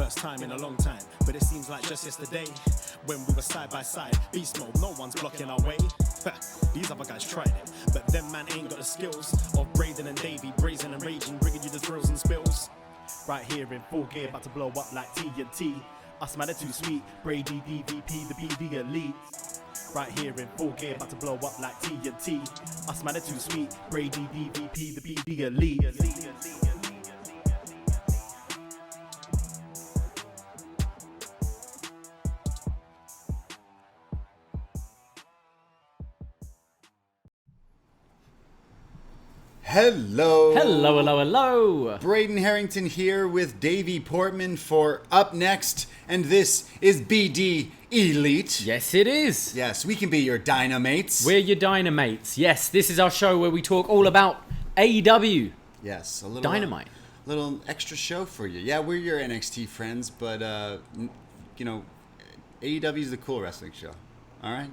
first time in a long time, but it seems like just yesterday when we were side by side. Beast mode, no one's blocking our way. These other guys tried it, but them man ain't got the skills of Braden and Davie, brazen and raging, bringing you the thrills and spills. Right here in full gear, about to blow up like TNT. Us man are too sweet, Brady, DVP, the BDElite. Right here in full gear, about to blow up like TNT. Us man are too sweet, Brady, DVP, the BDElite. Hello. Hello, hello, hello. Braden Herrington here with Davie Portman for Up Next, and this is BDElite. Yes, it is. Yes, we can be your Dynamates. We're your Dynamates. Yes, this is our show where we talk all about AEW. Yes, a little Dynamite. Little extra show for you. Yeah, we're your NXT friends, but you know, AEW is the cool wrestling show. All right,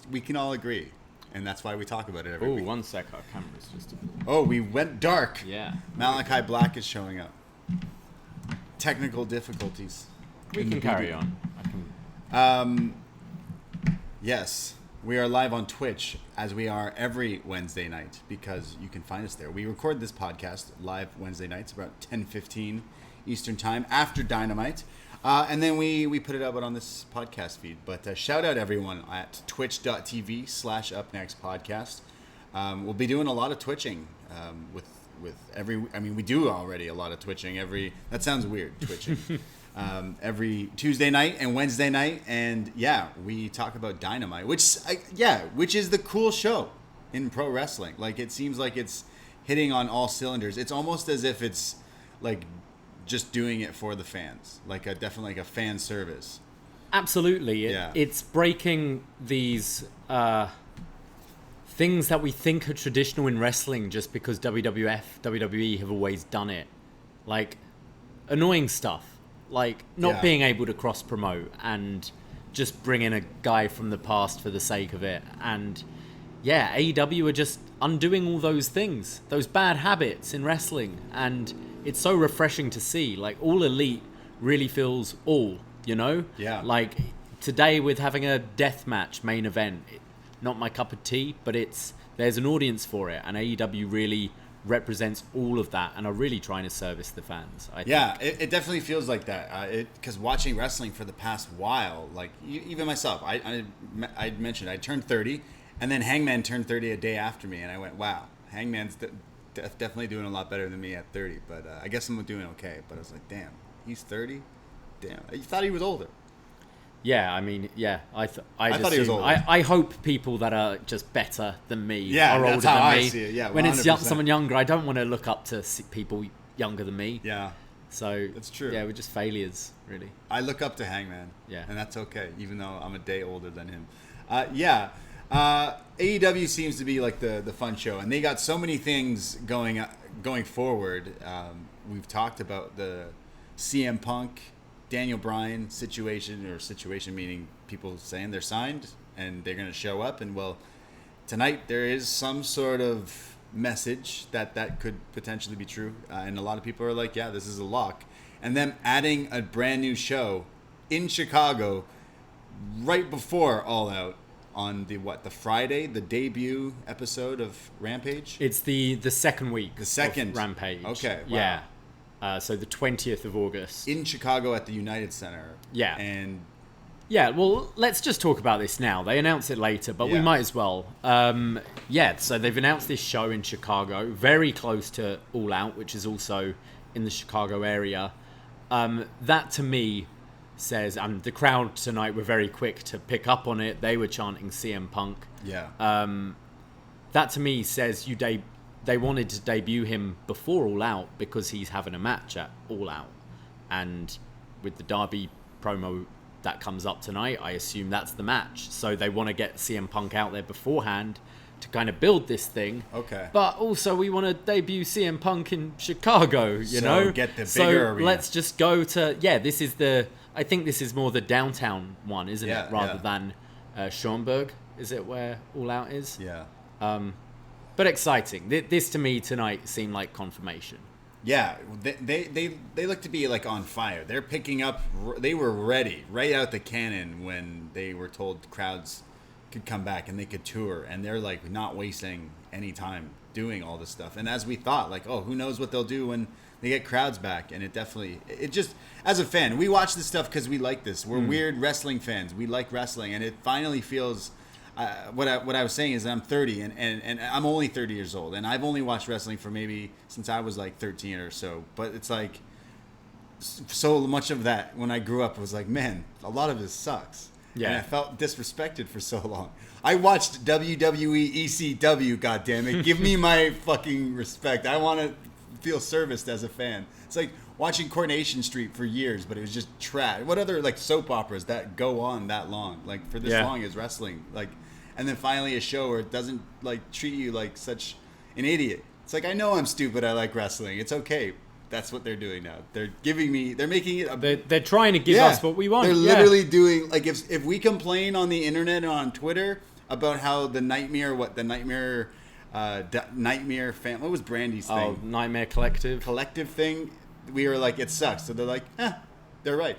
we can all agree. And that's why we talk about it every week. Oh, 1 sec, our camera's just... Oh, we went dark. Yeah. Malachi Black is showing up. Technical difficulties. We can carry on. Yes, we are live on Twitch, as we are every Wednesday night, because you can find us there. We record this podcast live Wednesday nights, about 10:15 Eastern Time, after Dynamite. And then we put it up on this podcast feed. But shout out everyone at twitch.tv/upnextpodcast. We'll be doing a lot of twitching with every... I mean, we do already a lot of twitching that sounds weird, twitching. Every Tuesday night and Wednesday night. And yeah, we talk about Dynamite, which is the cool show in pro wrestling. Like, it seems like it's hitting on all cylinders. It's almost as if it's like just doing it for the fans, definitely like a fan service. Absolutely. It's breaking these things that we think are traditional in wrestling just because WWF, WWE have always done it. Like, annoying stuff. Like, not being able to cross-promote and just bring in a guy from the past for the sake of it. And, yeah, AEW are just undoing all those things, those bad habits in wrestling. And it's so refreshing to see. Like, All Elite really feels all, you know? Yeah. Like, today with having a deathmatch main event, not my cup of tea, but there's an audience for it, and AEW really represents all of that and are really trying to service the fans, I think. It definitely feels like that. Because watching wrestling for the past while, like, even myself, I mentioned I turned 30, and then Hangman turned 30 a day after me, and I went, wow, Hangman's definitely doing a lot better than me at 30, but I guess I'm doing okay. But I was like, damn, he's 30? Damn, I thought he was older. Yeah, I mean, yeah, I thought he was older. I hope people that are just better than me are older that's how than I me. see it. Yeah, when it's 100%. someone younger, I don't want to look up to people younger than me. Yeah, so that's true. Yeah, we're just failures, really. I look up to Hangman. Yeah, and that's okay, even though I'm a day older than him. AEW seems to be like the fun show, and they got so many things going forward. We've talked about the CM Punk, Daniel Bryan situation meaning people saying they're signed and they're going to show up. And well, tonight there is some sort of message that could potentially be true. And a lot of people are like, yeah, this is a lock. And them adding a brand new show in Chicago right before All Out on the Friday, the debut episode of Rampage. It's the second week. The second of Rampage. Okay. Wow. Yeah. So the 20th of August. In Chicago at the United Center. Yeah. And yeah, well, let's just talk about this now. They announce it later, but we might as well. So they've announced this show in Chicago, very close to All Out, which is also in the Chicago area. That to me says, and the crowd tonight were very quick to pick up on it. They were chanting CM Punk. Yeah. That to me says they wanted to debut him before All Out because he's having a match at All Out. And with the Darby promo that comes up tonight, I assume that's the match. So they want to get CM Punk out there beforehand to kind of build this thing. Okay. But also we want to debut CM Punk in Chicago, you know? Get the bigger arena. Let's just go to... Yeah, I think this is more the downtown one, isn't it? Rather than Schaumburg, is it where All Out is? Yeah. But exciting. This to me tonight seemed like confirmation. Yeah, they look to be like on fire. They're picking up. They were ready right out the cannon when they were told crowds could come back and they could tour, and they're like not wasting any time doing all this stuff. And as we thought, like, oh, who knows what they'll do when they get crowds back? And it just, as a fan, we watch this stuff because we like this. We're weird wrestling fans. We like wrestling, and it finally feels. What I was saying is I'm 30 and I'm only 30 years old, and I've only watched wrestling for maybe since I was like 13 or so. But it's like so much of that when I grew up was like, man, a lot of this sucks. Yeah. And I felt disrespected for so long. I watched WWE ECW, goddammit. Give me my fucking respect. I want to feel serviced as a fan. It's like watching Coronation Street for years, but it was just trash. What other like soap operas that go on that long? Like for this long is wrestling. Like, and then finally a show where it doesn't like treat you like such an idiot. It's like, I know I'm stupid. I like wrestling. It's okay. That's what they're doing now. They're making it. They're trying to give us what we want. They're literally doing, like, if we complain on the internet and on Twitter about how Nightmare fan, what was Brandy's thing? Oh, Nightmare Collective thing. We were like, it sucks. So they're like, they're right.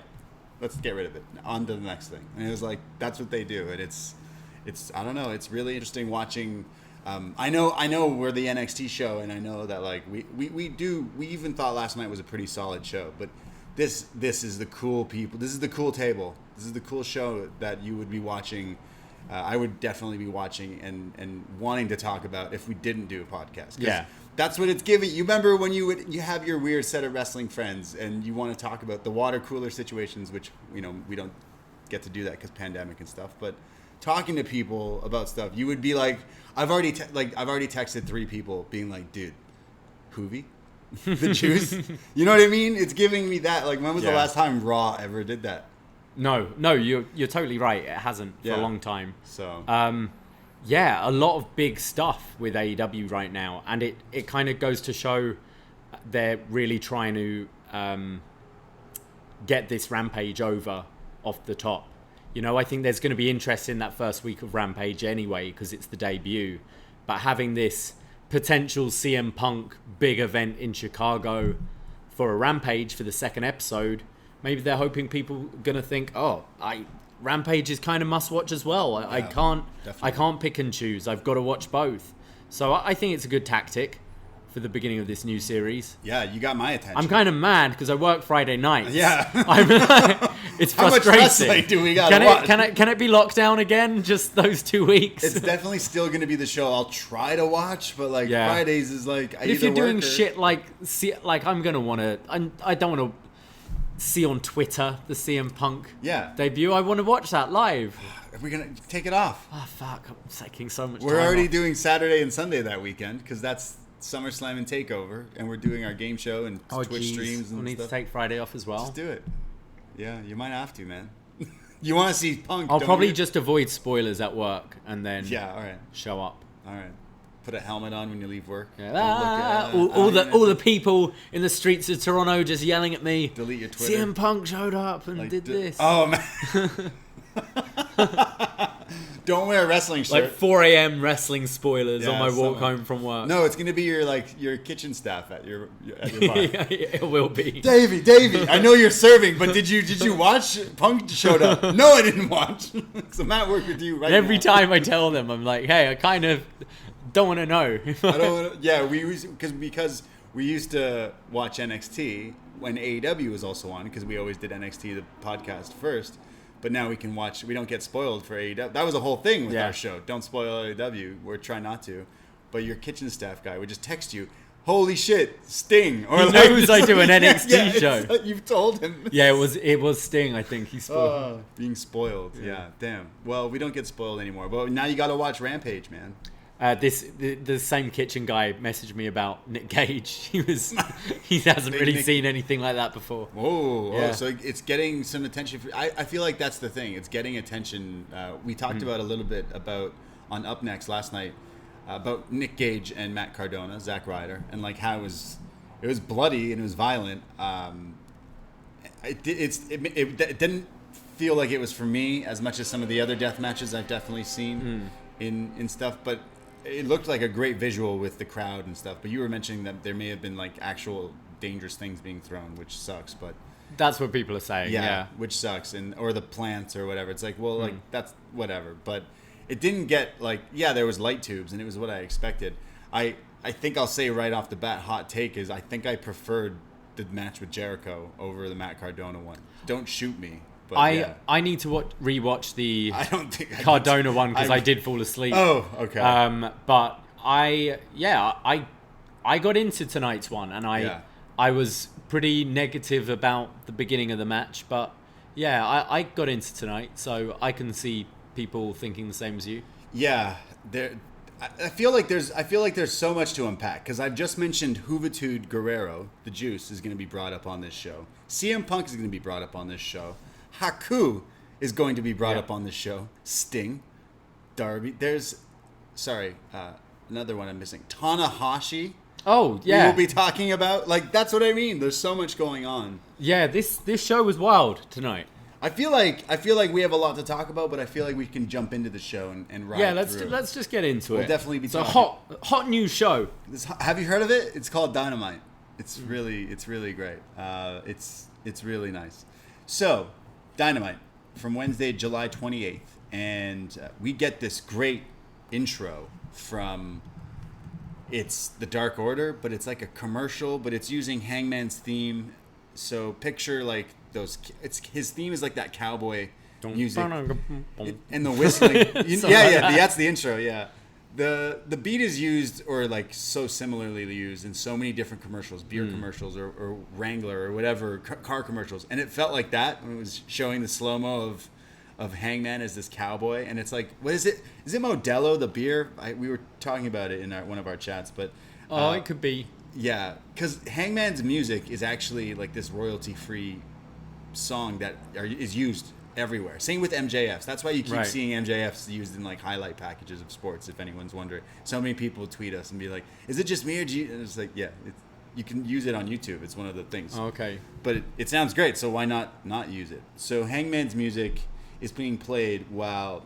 Let's get rid of it. On to the next thing. And it was like, that's what they do. And it's I don't know. It's really interesting watching. I know we're the NXT show, and I know that like we even thought last night was a pretty solid show, but this is the cool people. This is the cool table. This is the cool show that you would be watching. I would definitely be watching and wanting to talk about if we didn't do a podcast. Yeah, that's what it's giving. You remember when you have your weird set of wrestling friends and you want to talk about the water cooler situations, which we don't get to do that because pandemic and stuff, but talking to people about stuff, you would be like, I've already texted 3 people being like, dude, Hoovy, the juice. You know what I mean? It's giving me that. Like, when was the last time Raw ever did that? No, you're totally right. It hasn't for a long time. So, a lot of big stuff with AEW right now, and it kind of goes to show they're really trying to get this Rampage over off the top. You know, I think there's going to be interest in that first week of Rampage anyway because it's the debut. But having this potential CM Punk big event in Chicago for a Rampage for the second episode, maybe they're hoping people are going to think, Rampage is kind of must-watch as well. I can't pick and choose. I've got to watch both. So I think it's a good tactic for the beginning of this new series. Yeah, you got my attention. I'm kind of mad because I work Friday nights. Yeah. It's frustrating. How much wrestling do we got to watch? Can it be locked down again just those 2 weeks? It's definitely still going to be the show I'll try to watch, but Fridays is like I if you're doing shit like I'm going to want to... I don't want to see on Twitter the CM Punk debut. I want to watch that live. Are we going to take it off? Oh, fuck. I'm taking so much time We're already doing Saturday and Sunday that weekend because that's SummerSlam and TakeOver, and we're doing our game show and Twitch streams and we'll need stuff. to take Friday off as well. Just do it. Yeah, you might have to, man. You want to see Punk? I'll probably just avoid spoilers at work and then all right. show up. All right. Put a helmet on when you leave work. Yeah. All the people in the streets of Toronto just yelling at me. Delete your Twitter. CM Punk showed up and did this. Oh man. Don't wear a wrestling shirt. Like 4 a.m. wrestling spoilers on my walk home from work. No, it's gonna be your kitchen staff at your bar. It will be. Davie, I know you're serving, but did you watch? Punk showed up. No, I didn't watch. So I'm at work with you right now. Every time I tell them, I'm like, hey, I kind of don't want to know. I don't want to. Yeah, because we used to watch NXT when AEW was also on because we always did NXT the podcast first. But now we can watch. We don't get spoiled for AEW. That was a whole thing with our show. Don't spoil AEW. We're trying not to. But your kitchen staff guy would just text you, "Holy shit, Sting!" Or he knows I do an NXT show. You've told him. Yeah, it was Sting. I think he spoiled. Being spoiled. Yeah, damn. Well, we don't get spoiled anymore. But now you got to watch Rampage, man. The same kitchen guy messaged me about Nick Gage. He hasn't really seen anything like that before. Oh, so it's getting some attention. I feel like that's the thing. It's getting attention. We talked about a little bit about on Up Next last night about Nick Gage and Matt Cardona, Zack Ryder, and like how it was bloody and it was violent. It didn't feel like it was for me as much as some of the other death matches I've definitely seen in stuff, but it looked like a great visual with the crowd and stuff. But you were mentioning that there may have been like actual dangerous things being thrown, which sucks. But That's what people are saying. Yeah. which sucks, or the plants or whatever. It's like, well, like that's whatever. But it didn't get like, there was light tubes, and it was what I expected. I think I'll say right off the bat, hot take is I think I preferred the match with Jericho over the Matt Cardona one. Don't shoot me. But I need to rewatch the I don't think Cardona one because I did fall asleep. Oh, okay. But I got into tonight's one, and I was pretty negative about the beginning of the match, but I got into tonight, so I can see people thinking the same as you. Yeah, I feel like there's so much to unpack because I've just mentioned Juventud Guerrero, the Juice, is going to be brought up on this show. CM Punk is going to be brought up on this show. Haku is going to be brought up on this show. Sting, Darby. There's, another one I'm missing. Tanahashi. Oh yeah, we will be talking about. Like, that's what I mean. There's so much going on. Yeah, this show was wild tonight. I feel like we have a lot to talk about, but I feel like we can jump into the show and ride through. Let's just get into it. We'll definitely be talking. It's a hot new show. Have you heard of it? It's called Dynamite. It's really great. It's really nice. So, Dynamite from Wednesday, July 28th, and we get this great intro from. It's the Dark Order, but it's like a commercial, but it's using Hangman's theme. So picture like those. His theme is like that cowboy music and the whistling. That's the intro. Yeah, the beat is used or like so similarly used in so many different commercials, beer commercials or Wrangler or whatever car commercials, and it felt like that when it was showing the slow mo of Hangman as this cowboy, and it's like, what is it? Is it Modelo, the beer? We were talking about it in one of our chats, but it could be. Yeah, because Hangman's music is actually like this royalty-free song that is used everywhere. Same with MJF's. That's why you keep seeing MJF's used in like highlight packages of sports. If anyone's wondering, so many people tweet us and be like, "Is it just me or do you?" And it's like, you can use it on YouTube. It's one of the things. Okay. But it sounds great, so why not use it? So Hangman's music is being played while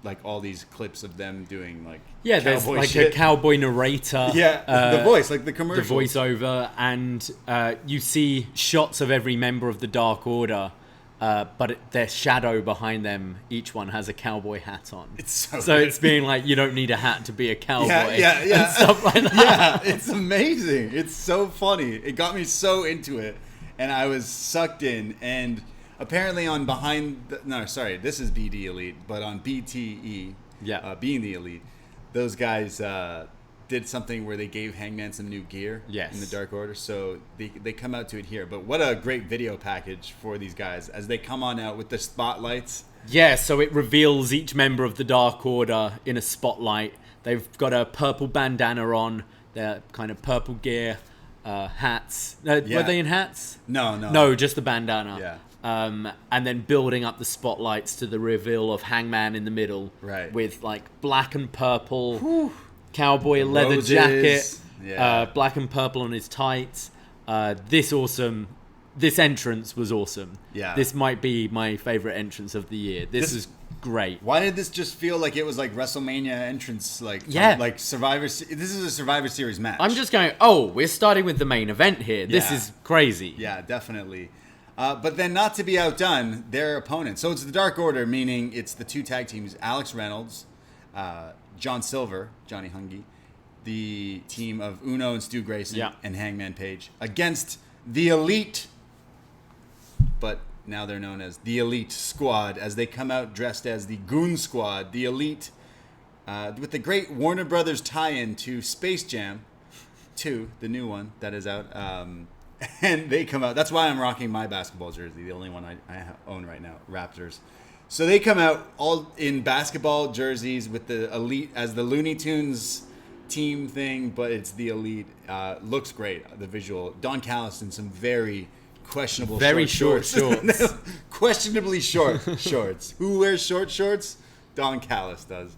like all these clips of them doing like there's like shit. A cowboy narrator, the voice, like the commercial, the voiceover, and you see shots of every member of the Dark Order, but their shadow behind them, each one has a cowboy hat on. It's so it's being like, you don't need a hat to be a cowboy, and stuff like that. It's amazing. It's so funny. It got me so into it, and I was sucked in. And apparently on this is BDElite, but on BTE, Being the Elite, those guys did something where they gave Hangman some new gear in the Dark Order, so they come out to it here. But what a great video package for these guys as they come on out with the spotlights. Yeah, so it reveals each member of the Dark Order in a spotlight. They've got a purple bandana on, their kind of purple gear, hats. Were they in hats? No, just the bandana. Yeah. And then building up the spotlights to the reveal of Hangman in the middle, with like black and purple cowboy leather Roses. jacket, black and purple on his tights. This entrance was awesome. Yeah, this might be my favorite entrance of the year. This is great. Why did this just feel like it was like WrestleMania entrance? Like Survivor. This is a Survivor Series match. I'm just going, we're starting with the main event here. This is crazy. Yeah, definitely. But then, not to be outdone, their opponents. So it's the Dark Order, meaning it's the two tag teams: Alex Reynolds, John Silver, Johnny Hungy, the team of Uno and Stu Grayson, and Hangman Page, against the Elite. But now they're known as the Elite Squad, as they come out dressed as the Goon Squad, the Elite, with the great Warner Brothers tie-in to Space Jam 2, the new one that is out. And they come out. That's why I'm rocking my basketball jersey, the only one I own right now, Raptors. So they come out all in basketball jerseys with the Elite as the Looney Tunes team thing, but it's the Elite. Looks great, the visual. Don Callis in some very questionable shorts. Questionably short shorts. Who wears short shorts? Don Callis does.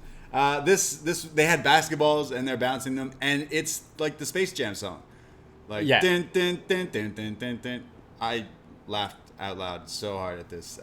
This they had basketballs and they're bouncing them, and it's like the Space Jam song. Like, dun, dun, dun, dun, dun, dun, dun. I laughed out loud so hard at this.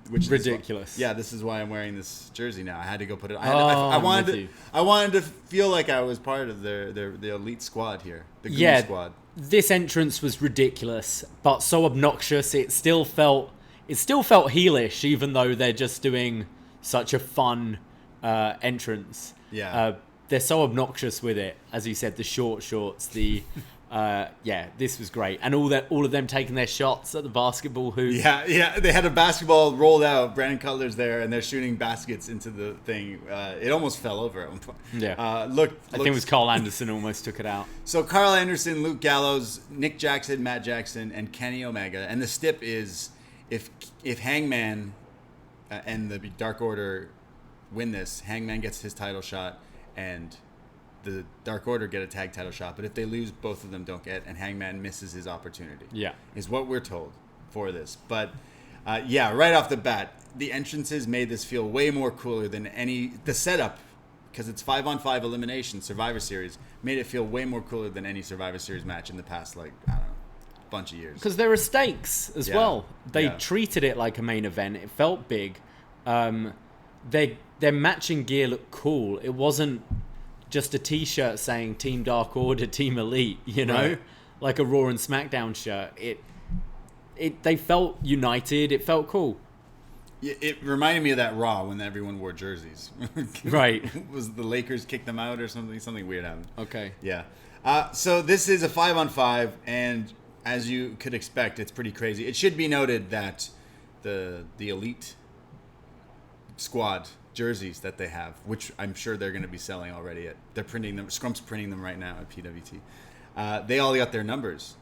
Which is ridiculous. This is why I'm wearing this jersey now. I had to go put it. I wanted to feel like I was part of the elite squad here. The Goon squad. This entrance was ridiculous, but so obnoxious. It still felt heelish, even though they're just doing such a fun entrance. Yeah. They're so obnoxious with it, as you said. The short shorts, this was great, and all of them taking their shots at the basketball hoop. Yeah, they had a basketball rolled out. Brandon Cutler's there, and they're shooting baskets into the thing. It almost fell over at one point. Yeah, I think it was Carl Anderson almost took it out. So Carl Anderson, Luke Gallows, Nick Jackson, Matt Jackson, and Kenny Omega, and the stip is if Hangman and the Dark Order win this, Hangman gets his title shot, and the Dark Order get a tag title shot. But if they lose, both of them don't get, and Hangman misses his opportunity. Yeah, is what we're told for this. But right off the bat, the entrances made this feel way more cooler than the setup, because it's 5-on-5 elimination Survivor Series, made it feel way more cooler than any Survivor Series match in the past, bunch of years. Because there are stakes as well. They treated it like a main event. It felt big. Their matching gear looked cool. It wasn't just a T-shirt saying Team Dark Order, Team Elite, right. Like a Raw and SmackDown shirt. They felt united. It felt cool. It reminded me of that Raw when everyone wore jerseys. Right. Was the Lakers kicked them out or something? Something weird happened. Okay. Yeah. So this is a 5-on-5, and as you could expect, it's pretty crazy. It should be noted that the Elite squad jerseys that they have, which I'm sure they're going to be selling already. They're printing them. Scrump's printing them right now at PWT. They all got their numbers.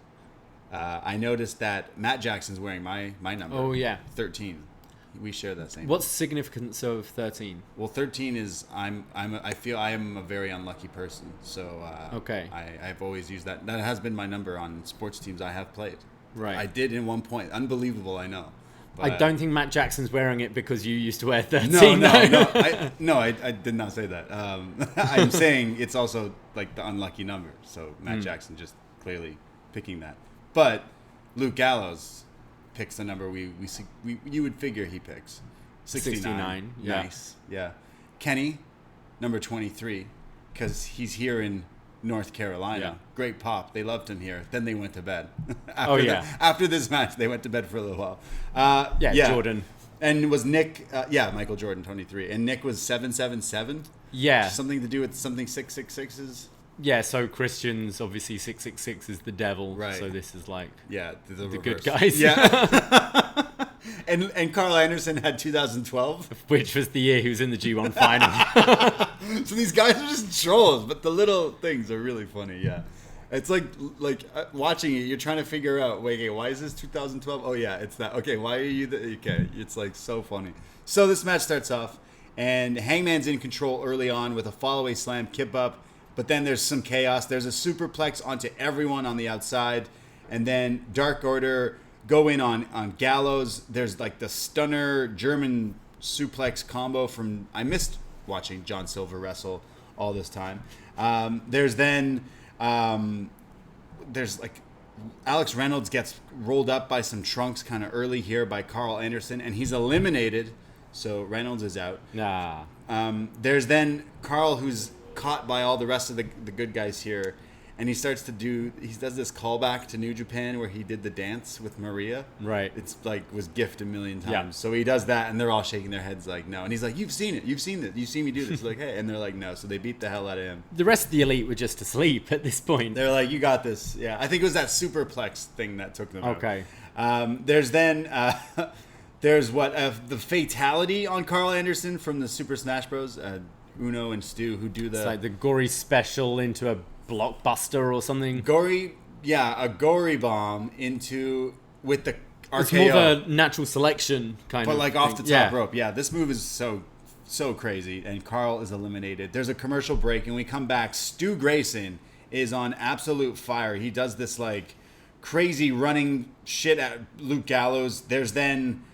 I noticed that Matt Jackson's wearing my number. Oh yeah, 13. We share that same. What's the significance of 13? Well, 13 is I feel I am a very unlucky person. So okay, I've always used that. That has been my number on sports teams I have played. Right. I did in one point. Unbelievable, I know. But I don't think Matt Jackson's wearing it because you used to wear 13. No, I did not say that. I'm saying it's also like the unlucky number. So Matt Jackson just clearly picking that. But Luke Gallows picks the number you would figure he picks. 69. Yeah. Nice. Yeah. Kenny, number 23, because he's here in North Carolina. Yeah. Great pop. They loved him here. Then they went to bed. After this match, they went to bed for a little while. Jordan. And was Nick, Michael Jordan, 23. And Nick was 777? Yeah. Something to do with something 666s? Yeah, so Christian's obviously 666 is the devil. Right. So this is like the good guys. Yeah. And Carl Anderson had 2012. Which was the year he was in the G1 final. So these guys are just trolls, but the little things are really funny, yeah. It's like watching it, you're trying to figure out, wait, why is this 2012? Oh, yeah, it's that. Okay, why are you okay, it's like so funny. So this match starts off, and Hangman's in control early on with a follow-away slam, kip up, but then there's some chaos. There's a superplex onto everyone on the outside, and then Dark Order go in on Gallows. There's like the stunner German suplex combo from... I missed watching John Silver wrestle all this time. There's like Alex Reynolds gets rolled up by some trunks kind of early here by Carl Anderson, and he's eliminated, so Reynolds is out. There's then Carl, who's caught by all the rest of the good guys here, and he does this callback to New Japan where he did the dance with Maria. Right. It's like was gift a million times. Yeah. So he does that, and they're all shaking their heads like no. And he's like, "You've seen it. You've seen me do this." Like, hey, and they're like, "No." So they beat the hell out of him. The rest of the Elite were just asleep at this point. They're like, "You got this." Yeah, I think it was that superplex thing that took them out. Okay. There's the fatality on Carl Anderson from the Super Smash Bros. Uno and Stu who do it's like the gory special into a blockbuster or something. A gory bomb with the RKO. It's more of a natural selection kind of. But like off the top rope. Yeah, this move is so crazy, and Carl is eliminated. There's a commercial break, and we come back. Stu Grayson is on absolute fire. He does this like crazy running shit at Luke Gallows. There's then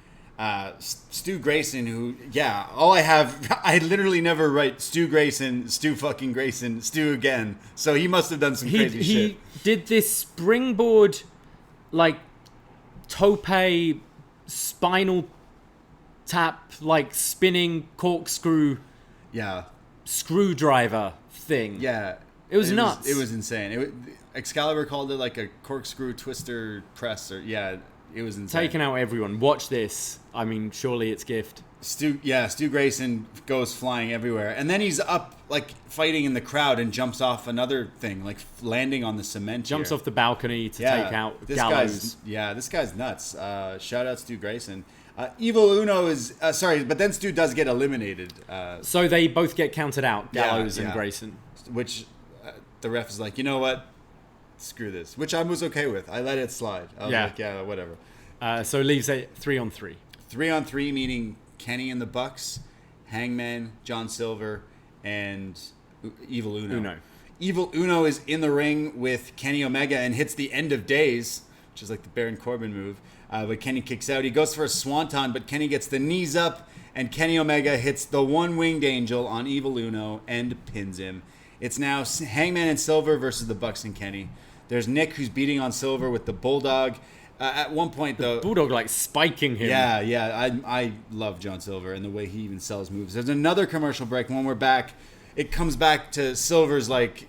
Stu Grayson, who, I literally never write Stu Grayson, Stu fucking Grayson, Stu again. So he must have done some crazy shit. He did this springboard, like, tope spinal tap, like spinning corkscrew Yeah. screwdriver thing. Yeah. It was nuts. It was insane. Excalibur called it like a corkscrew twister press, or it was insane. Taking out everyone. Watch this. I mean, surely it's gift. Stu Grayson goes flying everywhere, and then he's up like fighting in the crowd and jumps off another thing, like landing on the cement. Jumps here. off the balcony to take out Gallows. This guy's nuts. Shout out Stu Grayson. Evil Uno is sorry, but then Stu does get eliminated. So they both get counted out, Gallows and Grayson. Which the ref is like, you know what? Screw this. Which I was okay with. I let it slide. I was like, yeah, whatever. So it leaves it 3-on-3. 3-on-3, meaning Kenny and the Bucks, Hangman, John Silver, and Evil Uno. Evil Uno is in the ring with Kenny Omega and hits the End of Days, which is like the Baron Corbin move. But Kenny kicks out. He goes for a swanton, but Kenny gets the knees up, and Kenny Omega hits the one-winged angel on Evil Uno and pins him. It's now Hangman and Silver versus the Bucks and Kenny. There's Nick, who's beating on Silver with the Bulldog. At one point, though... Bulldog, like, spiking him. Yeah. I love John Silver and the way he even sells moves. There's another commercial break. When we're back, it comes back to Silver's, like...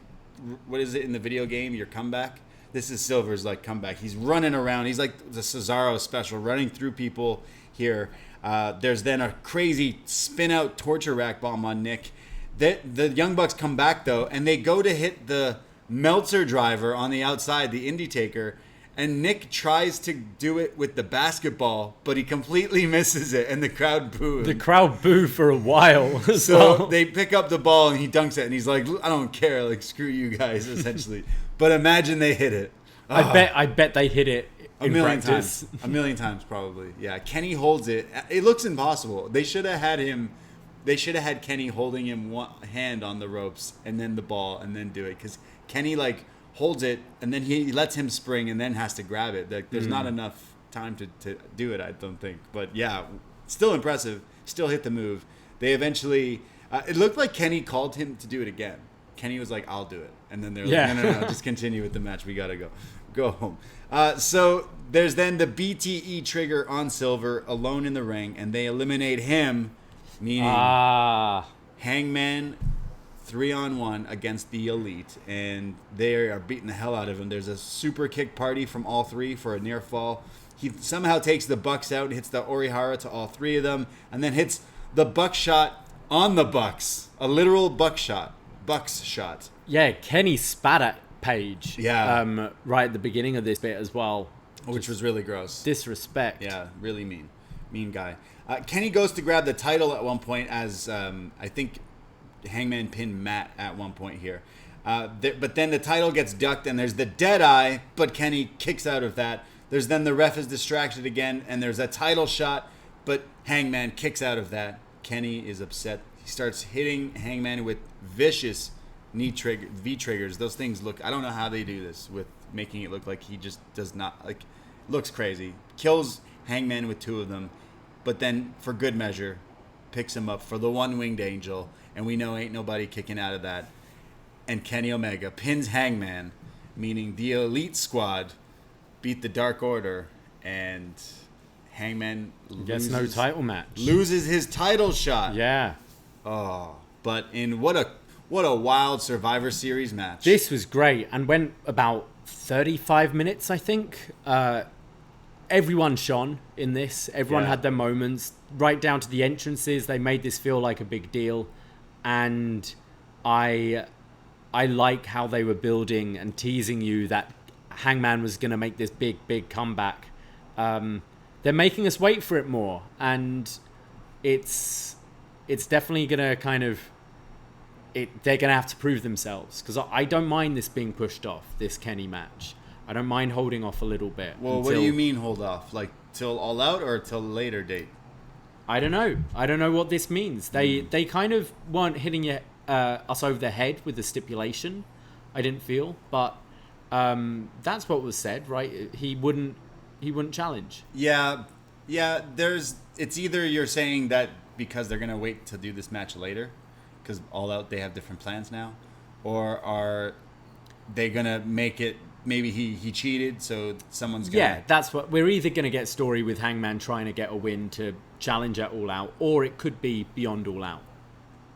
What is it in the video game? Your comeback? This is Silver's, like, comeback. He's running around. He's like the Cesaro special, running through people here. There's then a crazy spin-out torture rack bomb on Nick. The Young Bucks come back, though, and they go to hit the Meltzer driver on the outside, the Indie Taker, and Nick tries to do it with the basketball, but he completely misses it, and the crowd boos. The crowd boo for a while. So they pick up the ball, and he dunks it, and he's like, I don't care, like, screw you guys, essentially. But imagine they hit it. I bet they hit it a million times. A million times, probably. Yeah, Kenny holds it. It looks impossible. They should have had Kenny holding him one hand on the ropes, and then the ball, and then do it, because Kenny, like, holds it, and then he lets him spring and then has to grab it. Like, there's not enough time to do it, I don't think. But yeah, still impressive. Still hit the move. They eventually... it looked like Kenny called him to do it again. Kenny was like, I'll do it. And then they're like, no, just continue with the match. We got to go home. So there's then the BTE trigger on Silver, alone in the ring, and they eliminate him, meaning Hangman... 3-on-1 against the Elite, and they are beating the hell out of him. There's a super kick party from all three for a near fall. He somehow takes the Bucks out and hits the Orihara to all three of them, and then hits the buckshot on the Bucks. A literal Bucks shot. Yeah, Kenny spat at Paige. Yeah. Right at the beginning of this bit as well. Which was really gross. Disrespect. Yeah, really mean. Mean guy. Kenny goes to grab the title at one point as, I think... Hangman pinned Matt at one point here. But then the title gets ducked, and there's the dead eye, but Kenny kicks out of that. There's then the ref is distracted again, and there's a title shot, but Hangman kicks out of that. Kenny is upset. He starts hitting Hangman with vicious V-triggers. Those things look... I don't know how they do this with making it look like he just does not... Like, looks crazy. Kills Hangman with two of them, but then, for good measure, picks him up for the one-winged angel, and we know ain't nobody kicking out of that. And Kenny Omega pins Hangman, meaning the Elite Squad beat the Dark Order, and Hangman gets no title match. Loses his title shot. Yeah. Oh, but in what a wild Survivor Series match. This was great and went about 35 minutes, I think. Everyone shone in this. Everyone had their moments. Right down to the entrances, they made this feel like a big deal. And I like how they were building and teasing you that Hangman was going to make this big comeback. They're making us wait for it more, and it's definitely going to kind of... They're going to have to prove themselves, because I don't mind this being pushed off, this Kenny match. I don't mind holding off a little bit. Well, what do you mean hold off? Like till All Out or till later date? I don't know. I don't know what this means. They kind of weren't hitting us over the head with the stipulation, I didn't feel, but that's what was said, right? He wouldn't challenge. Yeah. It's either you're saying that because they're gonna wait to do this match later, because All Out they have different plans now, or are they gonna make it maybe he cheated, so someone's gonna... Yeah, that's what we're either going to get story with Hangman trying to get a win to challenge at All Out, or it could be beyond All Out.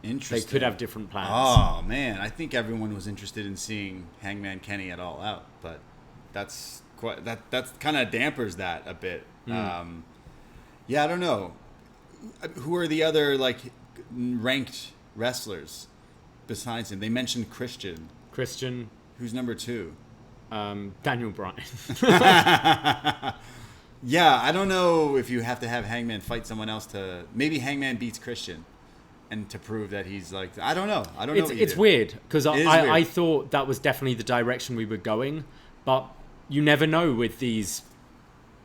Interesting. They could have different plans. Oh man, I think everyone was interested in seeing Hangman Kenny at All Out, but that's kind of dampers that a bit. Yeah, I don't know. Who are the other like ranked wrestlers besides him? They mentioned Christian. Who's number 2? Daniel Bryan. Yeah, I don't know if you have to have Hangman fight someone else to... Maybe Hangman beats Christian and to prove that he's like... I don't know. It's weird because I thought that was definitely the direction we were going, but you never know with these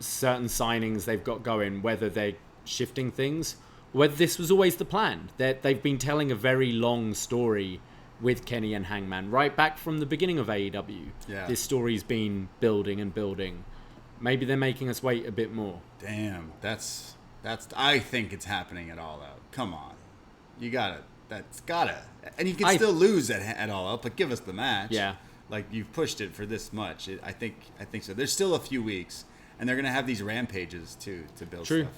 certain signings they've got going, whether they're shifting things, whether this was always the plan. They've been telling a very long story with Kenny and Hangman right back from the beginning of AEW. Yeah. This story's been building and building. Maybe they're making us wait a bit more. Damn, that's. I think it's happening at All Out. Come on, you gotta. That's gotta. And you can still lose at All Out, but give us the match. Yeah. Like you've pushed it for this much. I think so. There's still a few weeks, and they're gonna have these rampages too to build stuff.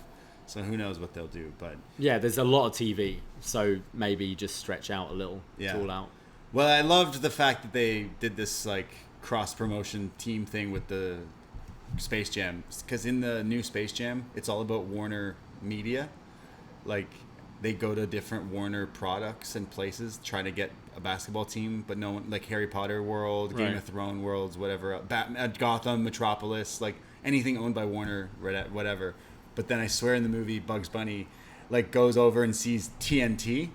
So who knows what they'll do, but... Yeah, there's a lot of TV, so maybe just stretch out a little to All Out. Well, I loved the fact that they did this, like, cross-promotion team thing with the Space Jam. Because in the new Space Jam, it's all about Warner Media. Like, they go to different Warner products and places trying to get a basketball team, but no one... Like, Harry Potter World, Game of Thrones Worlds, whatever. Gotham, Metropolis, like, anything owned by Warner, whatever. But then I swear in the movie, Bugs Bunny, like, goes over and sees TNT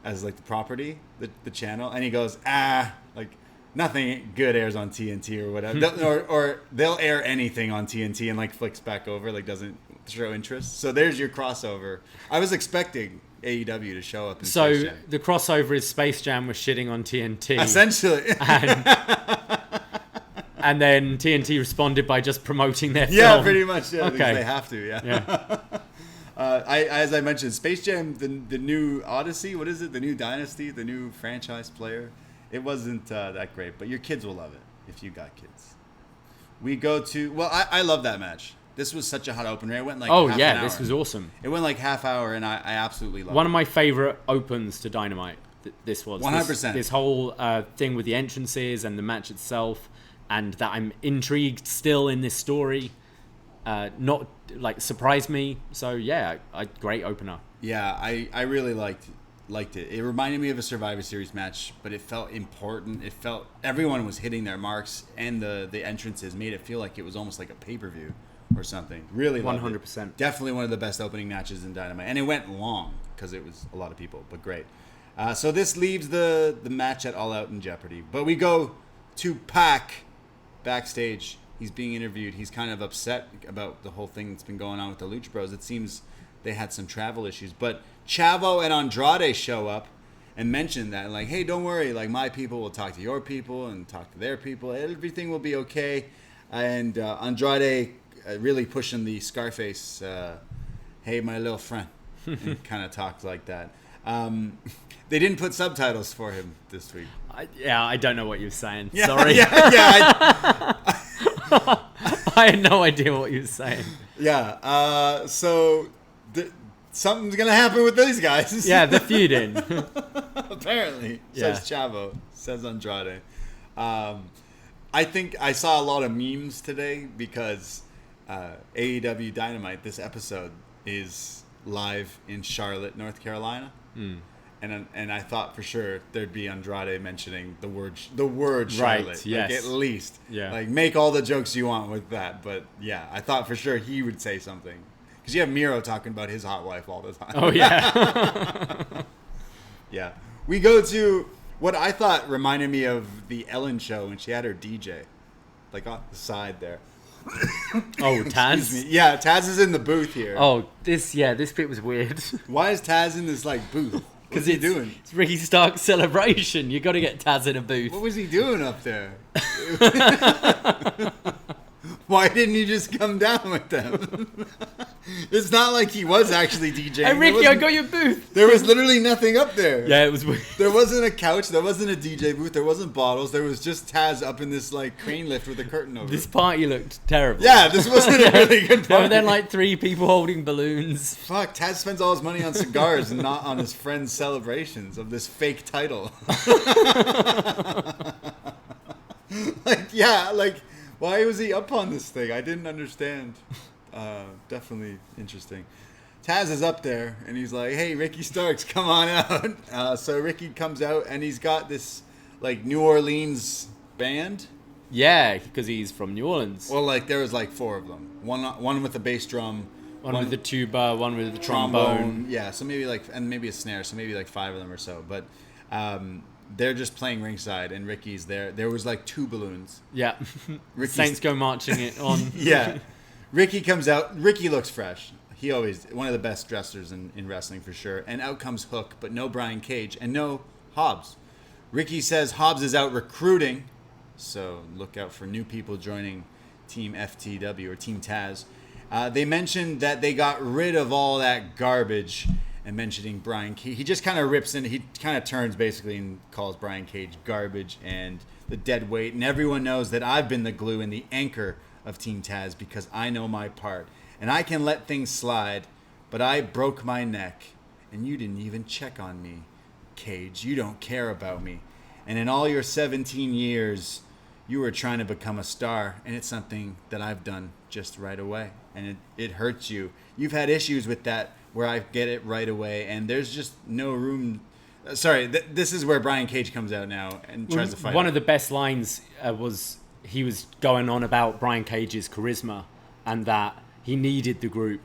as, like, the property, the channel. And he goes, like, nothing good airs on TNT or whatever. or they'll air anything on TNT and, like, flicks back over, like, doesn't show interest. So there's your crossover. I was expecting AEW to show up in Space Jam. The crossover is Space Jam was shitting on TNT. Essentially. And then TNT responded by just promoting their film. Yeah, pretty much. Yeah, okay. Because they have to. Yeah. As I mentioned, Space Jam, the new Odyssey. What is it? The new Dynasty, the new franchise player. It wasn't that great, but your kids will love it if you got kids. We go to... Well, I love that match. This was such a hot opener. It went like half an hour. This was awesome. It went like half hour, and I absolutely loved it. One of my favorite opens to Dynamite. This was 100%. This whole thing with the entrances and the match itself. And that I'm intrigued still in this story, not like surprised me. So yeah, great opener. Yeah, I really liked it. It reminded me of a Survivor Series match, but it felt important. It felt everyone was hitting their marks, and the entrances made it feel like it was almost like a pay-per-view or something. Really, 100%. Definitely one of the best opening matches in Dynamite, and it went long because it was a lot of people, but great. So this leaves the match at All Out in jeopardy, but we go to Pac. Backstage, he's being interviewed. He's kind of upset about the whole thing that's been going on with the Lucha Bros. It seems they had some travel issues. But Chavo and Andrade show up and mention that, like, hey, don't worry. Like, my people will talk to your people and talk to their people. Everything will be okay. And Andrade really pushing the Scarface, hey, my little friend, and kind of talked like that. They didn't put subtitles for him this week. I don't know what you're saying. Yeah, Sorry. Yeah. I had no idea what you were saying. Yeah. So something's gonna happen with these guys. Yeah, they're feuding. Apparently, says Chavo. Says Andrade. I think I saw a lot of memes today because AEW Dynamite, this episode, is live in Charlotte, North Carolina. And I thought for sure there'd be Andrade mentioning the word Charlotte, right? Yes, like at least, yeah. Like make all the jokes you want with that, but yeah, I thought for sure he would say something because you have Miro talking about his hot wife all the time. Oh yeah, yeah. We go to what I thought reminded me of the Ellen show when she had her DJ, like on the side there. Oh, Taz? Yeah, Taz is in the booth here. Oh, this bit was weird. Why is Taz in this like booth? What's he doing? It's Ricky Stark's celebration. You got to get Taz in a booth. What was he doing up there? Why didn't you just come down with them? It's not like he was actually DJing. Hey, Ricky, I got your booth. There was literally nothing up there. Yeah, it was weird. There wasn't a couch. There wasn't a DJ booth. There wasn't bottles. There was just Taz up in this like crane lift with a curtain over This it. party looked terrible. Yeah, this wasn't a really good party. There were then like 3 people holding balloons. Fuck, Taz spends all his money on cigars and not on his friends' celebrations of this fake title. Why was he up on this thing? I didn't understand. Definitely interesting. Taz is up there, and he's like, hey, Ricky Starks, come on out. So Ricky comes out, and he's got this, like, New Orleans band. Yeah, because he's from New Orleans. Well, like, there was, like, 4 of them. One with the bass drum. One with the tuba, one with the trombone. Yeah, so maybe, like, and maybe a snare, so maybe, like, 5 of them or so. But they're just playing ringside, and Ricky's there. There was, like, 2 balloons. Yeah. Saints go marching it on. Yeah. Ricky comes out. Ricky looks fresh. He always, one of the best dressers in wrestling for sure. And out comes Hook, but no Brian Cage and no Hobbs. Ricky says Hobbs is out recruiting, so look out for new people joining Team FTW or Team Taz. They mentioned that they got rid of all that garbage, and mentioning Brian Cage. He just kind of rips in. He kind of turns basically and calls Brian Cage garbage and the dead weight. And everyone knows that I've been the glue and the anchor of Team Taz because I know my part. And I can let things slide, but I broke my neck, and you didn't even check on me, Cage. You don't care about me. And in all your 17 years, you were trying to become a star, and it's something that I've done just right away. And it hurts you. You've had issues with that where I get it right away, and there's just no room. Sorry, this is where Brian Cage comes out now and tries to fight. One of the best lines was he was going on about Brian Cage's charisma and that he needed the group.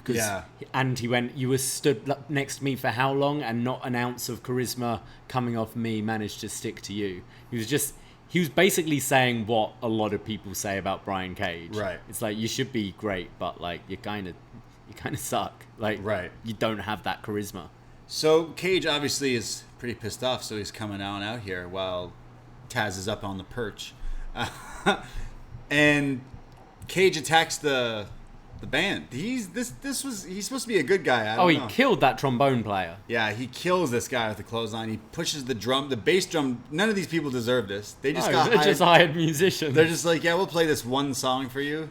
And he went, you were stood next to me for how long, and not an ounce of charisma coming off me managed to stick to you. He was basically saying what a lot of people say about Brian Cage. Right. It's like, you should be great, but like you kind of suck. Like, right. You don't have that charisma. So Cage obviously is pretty pissed off, so he's coming on out here while Taz is up on the perch. And Cage attacks the band. He's supposed to be a good guy. I don't know. Killed that trombone player. Yeah, he kills this guy with the clothesline. He pushes the drum, the bass drum. None of these people deserve this. They just got hired. Just hired musicians. They're just like, yeah, we'll play this one song for you,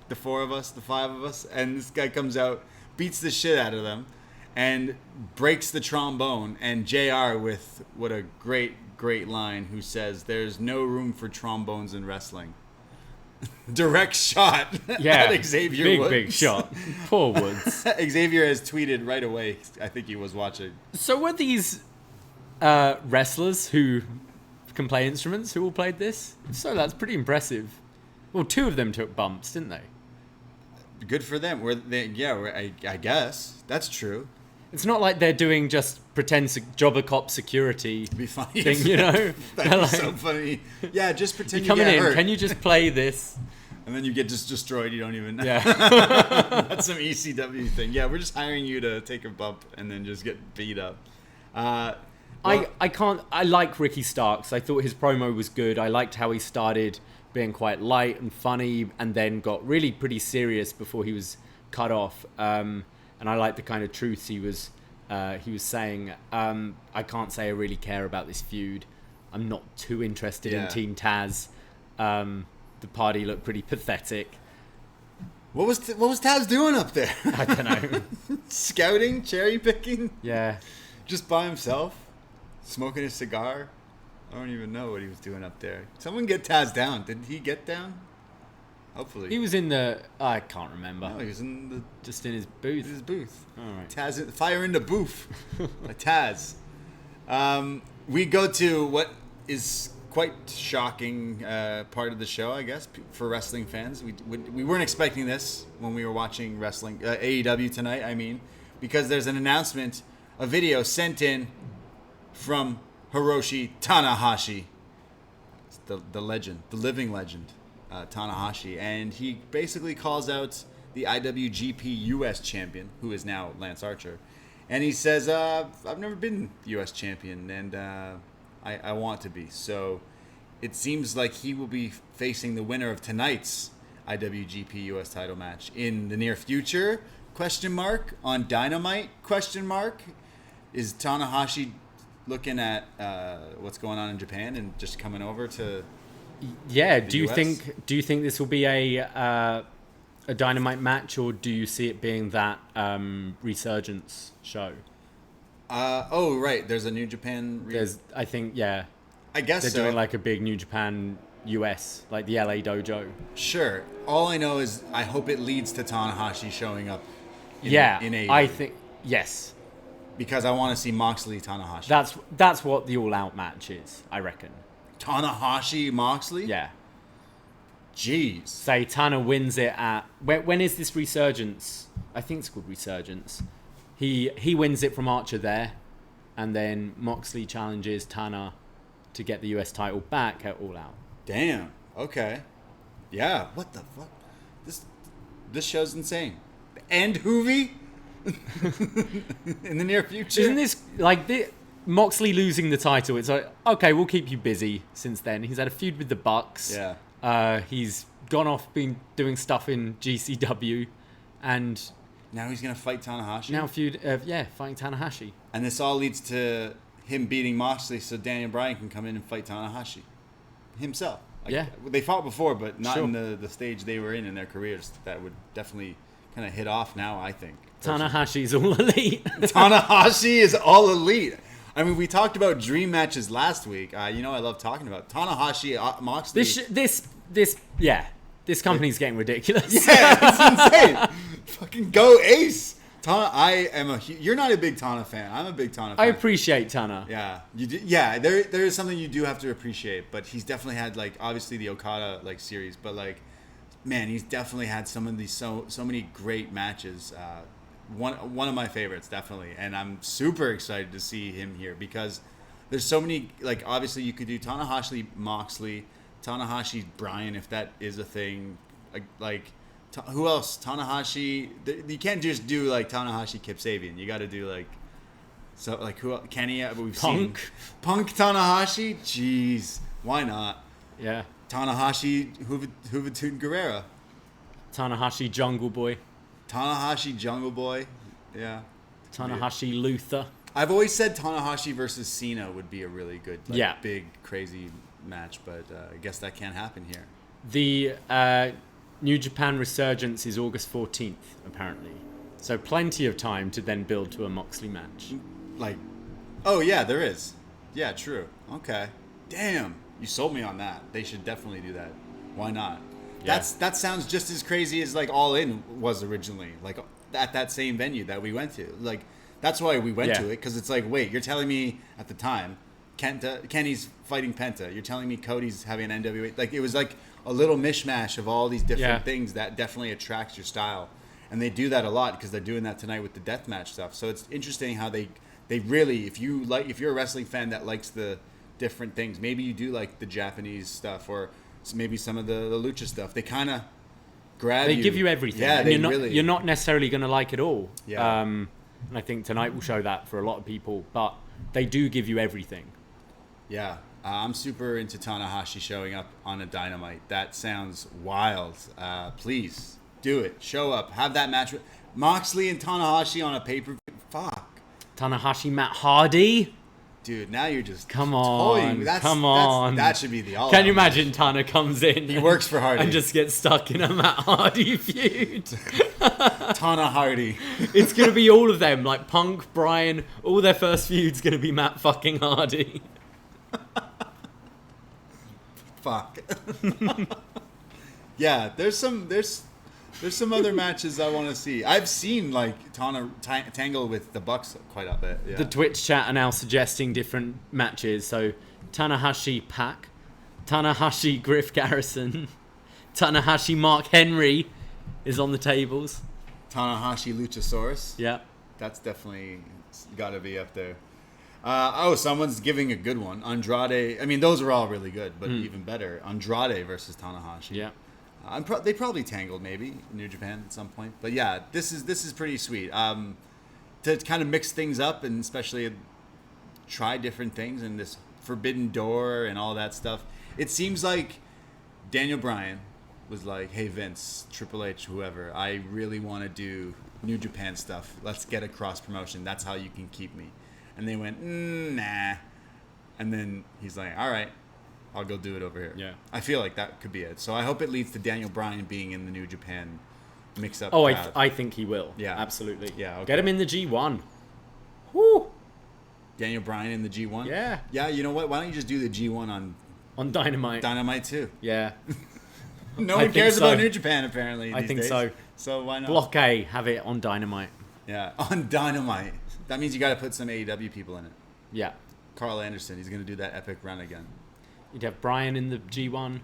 the 4 of us, the 5 of us, and this guy comes out, beats the shit out of them, and breaks the trombone. And JR with what a great line, who says, "There's no room for trombones in wrestling." Direct shot at Xavier Woods. Big shot. Poor Woods. Xavier has tweeted right away. I think he was watching. So were these wrestlers who can play instruments who all played this? So that's pretty impressive. Well, 2 of them took bumps, didn't they? Good for them. I guess. That's true. It's not like they're doing just pretend jobber cop security It'd be funny thing, you know? That'd be so funny. Yeah, just pretend you're coming in. hurt. Can you just play this? And then you get just destroyed. You don't even know. Yeah. That's some ECW thing. Yeah, we're just hiring you to take a bump and then just get beat up. I like Ricky Starks. I thought his promo was good. I liked how he started being quite light and funny and then got really pretty serious before he was cut off. And I like the kind of truths he was saying. I can't say I really care about this feud. I'm not too interested in Team Taz. The party looked pretty pathetic. What was Taz doing up there? I don't know. Scouting, cherry picking. Yeah, just by himself, smoking a cigar. I don't even know what he was doing up there. Someone get Taz down. Did he get down? Hopefully. He was in the... I can't remember. No, he was in the... Just in his booth. His booth. All right. Taz, fire in the booth. Taz. We go to what is quite shocking part of the show, I guess, for wrestling fans. We weren't expecting this when we were watching wrestling AEW tonight, I mean, because there's an announcement, a video sent in from Hiroshi Tanahashi. It's the legend, the living legend. Tanahashi, and he basically calls out the IWGP US champion, who is now Lance Archer, and he says, I've never been US champion, and I want to be. So it seems like he will be facing the winner of tonight's IWGP US title match in the near future? Question mark. On Dynamite? Question mark. Is Tanahashi looking at what's going on in Japan and just coming over to? Yeah. The Do you US? think this will be a Dynamite match, or do you see it being that Resurgence show? Oh right, there's a New Japan. I think yeah. I guess they're so. doing like a big New Japan US, like the LA dojo. Sure. All I know is I hope it leads to Tanahashi showing up. In AEW. I think yes. Because I want to see Moxley Tanahashi. That's what the All Out match is, I reckon. Tanahashi Moxley? Yeah. Jeez. Say Tana wins it at when is this Resurgence? I think it's called Resurgence. He wins it from Archer there, and then Moxley challenges Tana to get the US title back at All Out. Damn. Okay. Yeah. What the fuck? This show's insane. And Hoovy in the near future. Isn't this like Moxley losing the title? It's like, okay, we'll keep you busy since then. He's had a feud with the Bucks. Yeah. He's gone off, been doing stuff in GCW, and now he's gonna fight Tanahashi. now fighting Tanahashi. And this all leads to him beating Moxley, so Daniel Bryan can come in and fight Tanahashi himself. Like, Yeah. They fought before, but not Sure. in the stage they were in their careers. That would definitely kind of hit off now, I think. Tanahashi's all elite. Tanahashi is all elite. I mean, we talked about dream matches last week. I love talking about Tanahashi, Moxley. This company's getting ridiculous. Yeah, it's insane. Fucking go Ace. Tana, you're not a big Tana fan. I'm a big Tana fan. I appreciate Tana. Yeah, you do, yeah. There is something you do have to appreciate, but he's definitely had like obviously the Okada like series, but like, man, he's definitely had some of these so many great matches. One of my favorites definitely, and I'm super excited to see him here because there's so many. Like obviously you could do Tanahashi Moxley, Tanahashi Bryan if that is a thing. Who else? Tanahashi. You can't just do like Tanahashi Kip Sabian. You got to do like who else? Kenny. We've seen Punk Tanahashi. Jeez, why not? Yeah. Tanahashi Juventud Guerrera. Tanahashi Jungle Boy. Tanahashi Jungle Boy. Yeah. Tanahashi Luther. I've always said Tanahashi versus Cena would be a really good, big, crazy match, but I guess that can't happen here. The New Japan Resurgence is August 14th, apparently. So plenty of time to then build to a Moxley match. Oh yeah, there is. Yeah, true. Okay. Damn, you sold me on that. They should definitely do that. Why not? Yeah. That sounds just as crazy as like All In was originally, like at that same venue that we went to. Like that's why we went to it, because it's like, wait, you're telling me at the time Kenny's fighting Penta. You're telling me Cody's having an NWA. Like it was like a little mishmash of all these different things that definitely attracts your style, and they do that a lot because they're doing that tonight with the deathmatch stuff. So it's interesting how they really, if you're a wrestling fan that likes the different things, maybe you do like the Japanese stuff or maybe some of the lucha stuff. They kind of grab you. They give you everything. Yeah, and you're not necessarily going to like it all. Yeah. And I think tonight will show that for a lot of people, but they do give you everything. Yeah. I'm super into Tanahashi showing up on a Dynamite. That sounds wild. Please do it. Show up. Have that match with Moxley and Tanahashi on a pay-per-view. Fuck. Tanahashi, Matt Hardy. Dude, now you're just come on. That should be the all. Can you imagine Tana comes in? He works for Hardy and just gets stuck in a Matt Hardy feud. Tana Hardy. It's gonna be all of them, like Punk, Bryan. All their first feud's gonna be Matt fucking Hardy. Fuck. Yeah, there's some other matches I want to see. I've seen like Tana tangle with the Bucks quite a bit. Yeah. The Twitch chat are now suggesting different matches. So Tanahashi Pac, Tanahashi Griff Garrison, Tanahashi Mark Henry is on the tables. Tanahashi Luchasaurus. Yeah, that's definitely got to be up there. Someone's giving a good one. Andrade. I mean, those are all really good, but even better, Andrade versus Tanahashi. Yeah. They probably tangled maybe in New Japan at some point, but yeah, this is pretty sweet. To kind of mix things up and especially try different things and this Forbidden Door and all that stuff. It seems like Daniel Bryan was like, hey, Vince, Triple H, whoever, I really want to do New Japan stuff. Let's get a cross promotion. That's how you can keep me. And they went, nah. And then he's like, all right, I'll go do it over here. Yeah. I feel like that could be it. So I hope it leads to Daniel Bryan being in the New Japan mix-up. Oh, crowd. I think he will. Yeah. Absolutely. Yeah, okay. Get him in the G1. Woo! Daniel Bryan in the G1? Yeah. Yeah, you know what? Why don't you just do the G1 on Dynamite. Dynamite too? Yeah. No I one think cares so. about New Japan, apparently, I these think days. so. So why not? Block A, have it on Dynamite. Yeah, on Dynamite. That means you got to put some AEW people in it. Yeah. Carl Anderson, he's going to do that epic run again. You'd have Brian in the G1.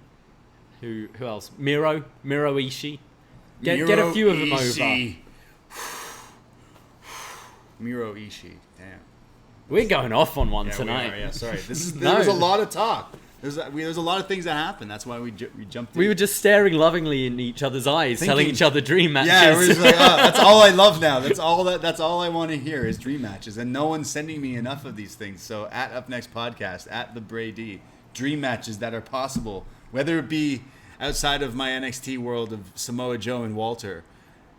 Who else? Miro Ishii. Get a few of them over. Miro Ishii. Damn. We're going off on one Yeah, tonight. we are, yeah, sorry. There No. was a lot of talk. There's a lot of things that happened. That's why we jumped in. We were just staring lovingly in each other's eyes, telling Thinking- each other dream matches. Yeah, we're just like, oh, that's all I love now. That's all I want to hear is dream matches, and no one's sending me enough of these things. So at Up Next Podcast, at the Brady, dream matches that are possible, whether it be outside of my NXT world of Samoa Joe and Walter.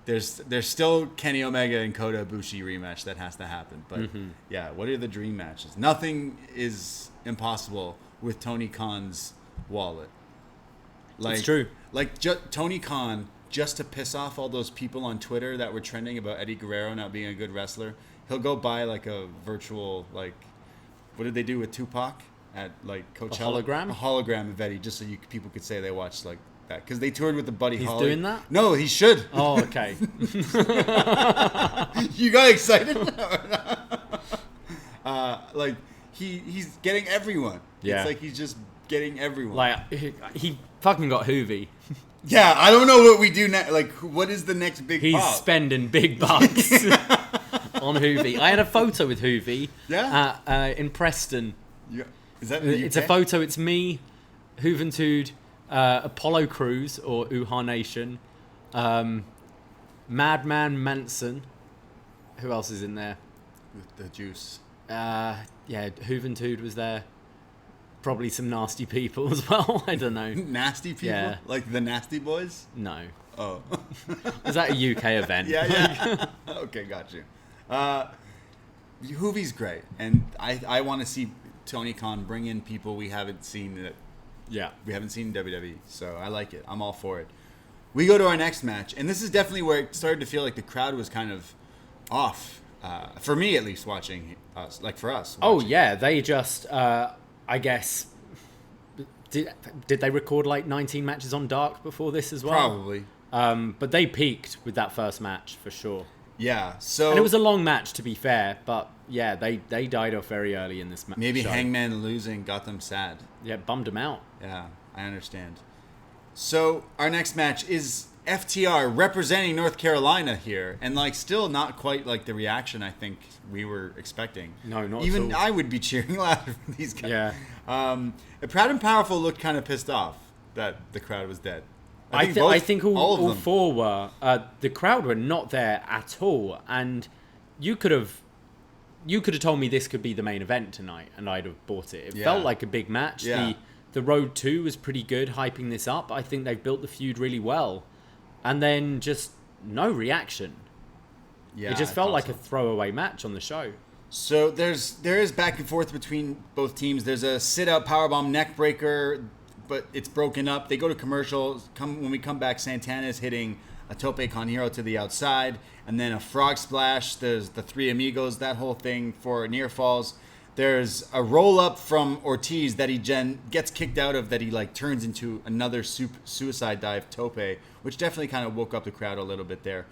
There's still Kenny Omega and Kota Ibushi rematch that has to happen. But yeah, what are the dream matches? Nothing is impossible with Tony Khan's wallet. Like, It's true. Like Tony Khan, just to piss off all those people on Twitter that were trending about Eddie Guerrero not being a good wrestler, he'll go buy like a virtual, like, what did they do with Tupac at like Coachella? A hologram? A hologram of Eddie, just so people could say they watched like that, because they toured with the Buddy He's Holly. doing that? No, he should. Oh, okay. You got excited? Like he's getting everyone. Yeah. It's like he's just getting everyone. Like, he fucking got Hoovy. Yeah, I don't know what we do next. Like, what is the next big He's pop? spending big bucks on Hoovy. I had a photo with Hoovy in Preston. Yeah. Is that in the It's a UK? photo. It's me, Juventud, Apollo Crews or Uha Nation, Madman Manson. Who else is in there? With the juice. Yeah, Juventud was there. Probably some nasty people as well. I don't know. Nasty people? Yeah. Like the Nasty Boys? No. Oh. Was that a UK event? Yeah. Okay, got you. Hoovy's great, and I want to see Tony Khan bring in people we haven't seen in WWE. So I like it. I'm all for it. We go to our next match, and this is definitely where it started to feel like the crowd was kind of off. For me, at least, watching us, like for us. Oh watching. yeah, they just I guess did they record like 19 matches on Dark before this as well? Probably. But they peaked with that first match for sure. Yeah. So And it was a long match, to be fair, but yeah, they died off very early in this match. maybe Hangman losing got them sad. Yeah, bummed them out. Yeah, I understand. So our next match is FTR representing North Carolina here, and like still not quite like the reaction I think we were expecting. No, not even at all. I would be cheering louder for these guys. Yeah. Proud and Powerful looked kind of pissed off that the crowd was dead. I think all of them. four were. The crowd were not there at all, and you could have told me this could be the main event tonight, and I'd have bought it. It felt like a big match. Yeah. The Road 2 was pretty good, hyping this up. I think they've built the feud really well, and then just no reaction. Yeah, It just I felt thought like so. a throwaway match on the show. So there is back and forth between both teams. There's a sit-out powerbomb neck breaker, but it's broken up. They go to commercials. When we come back, Santana is hitting a tope con hero to the outside, and then a frog splash. There's the Three Amigos, that whole thing for near falls. There's a roll-up from Ortiz that he gets kicked out of, that he like turns into another suicide dive tope, which definitely kind of woke up the crowd a little bit there.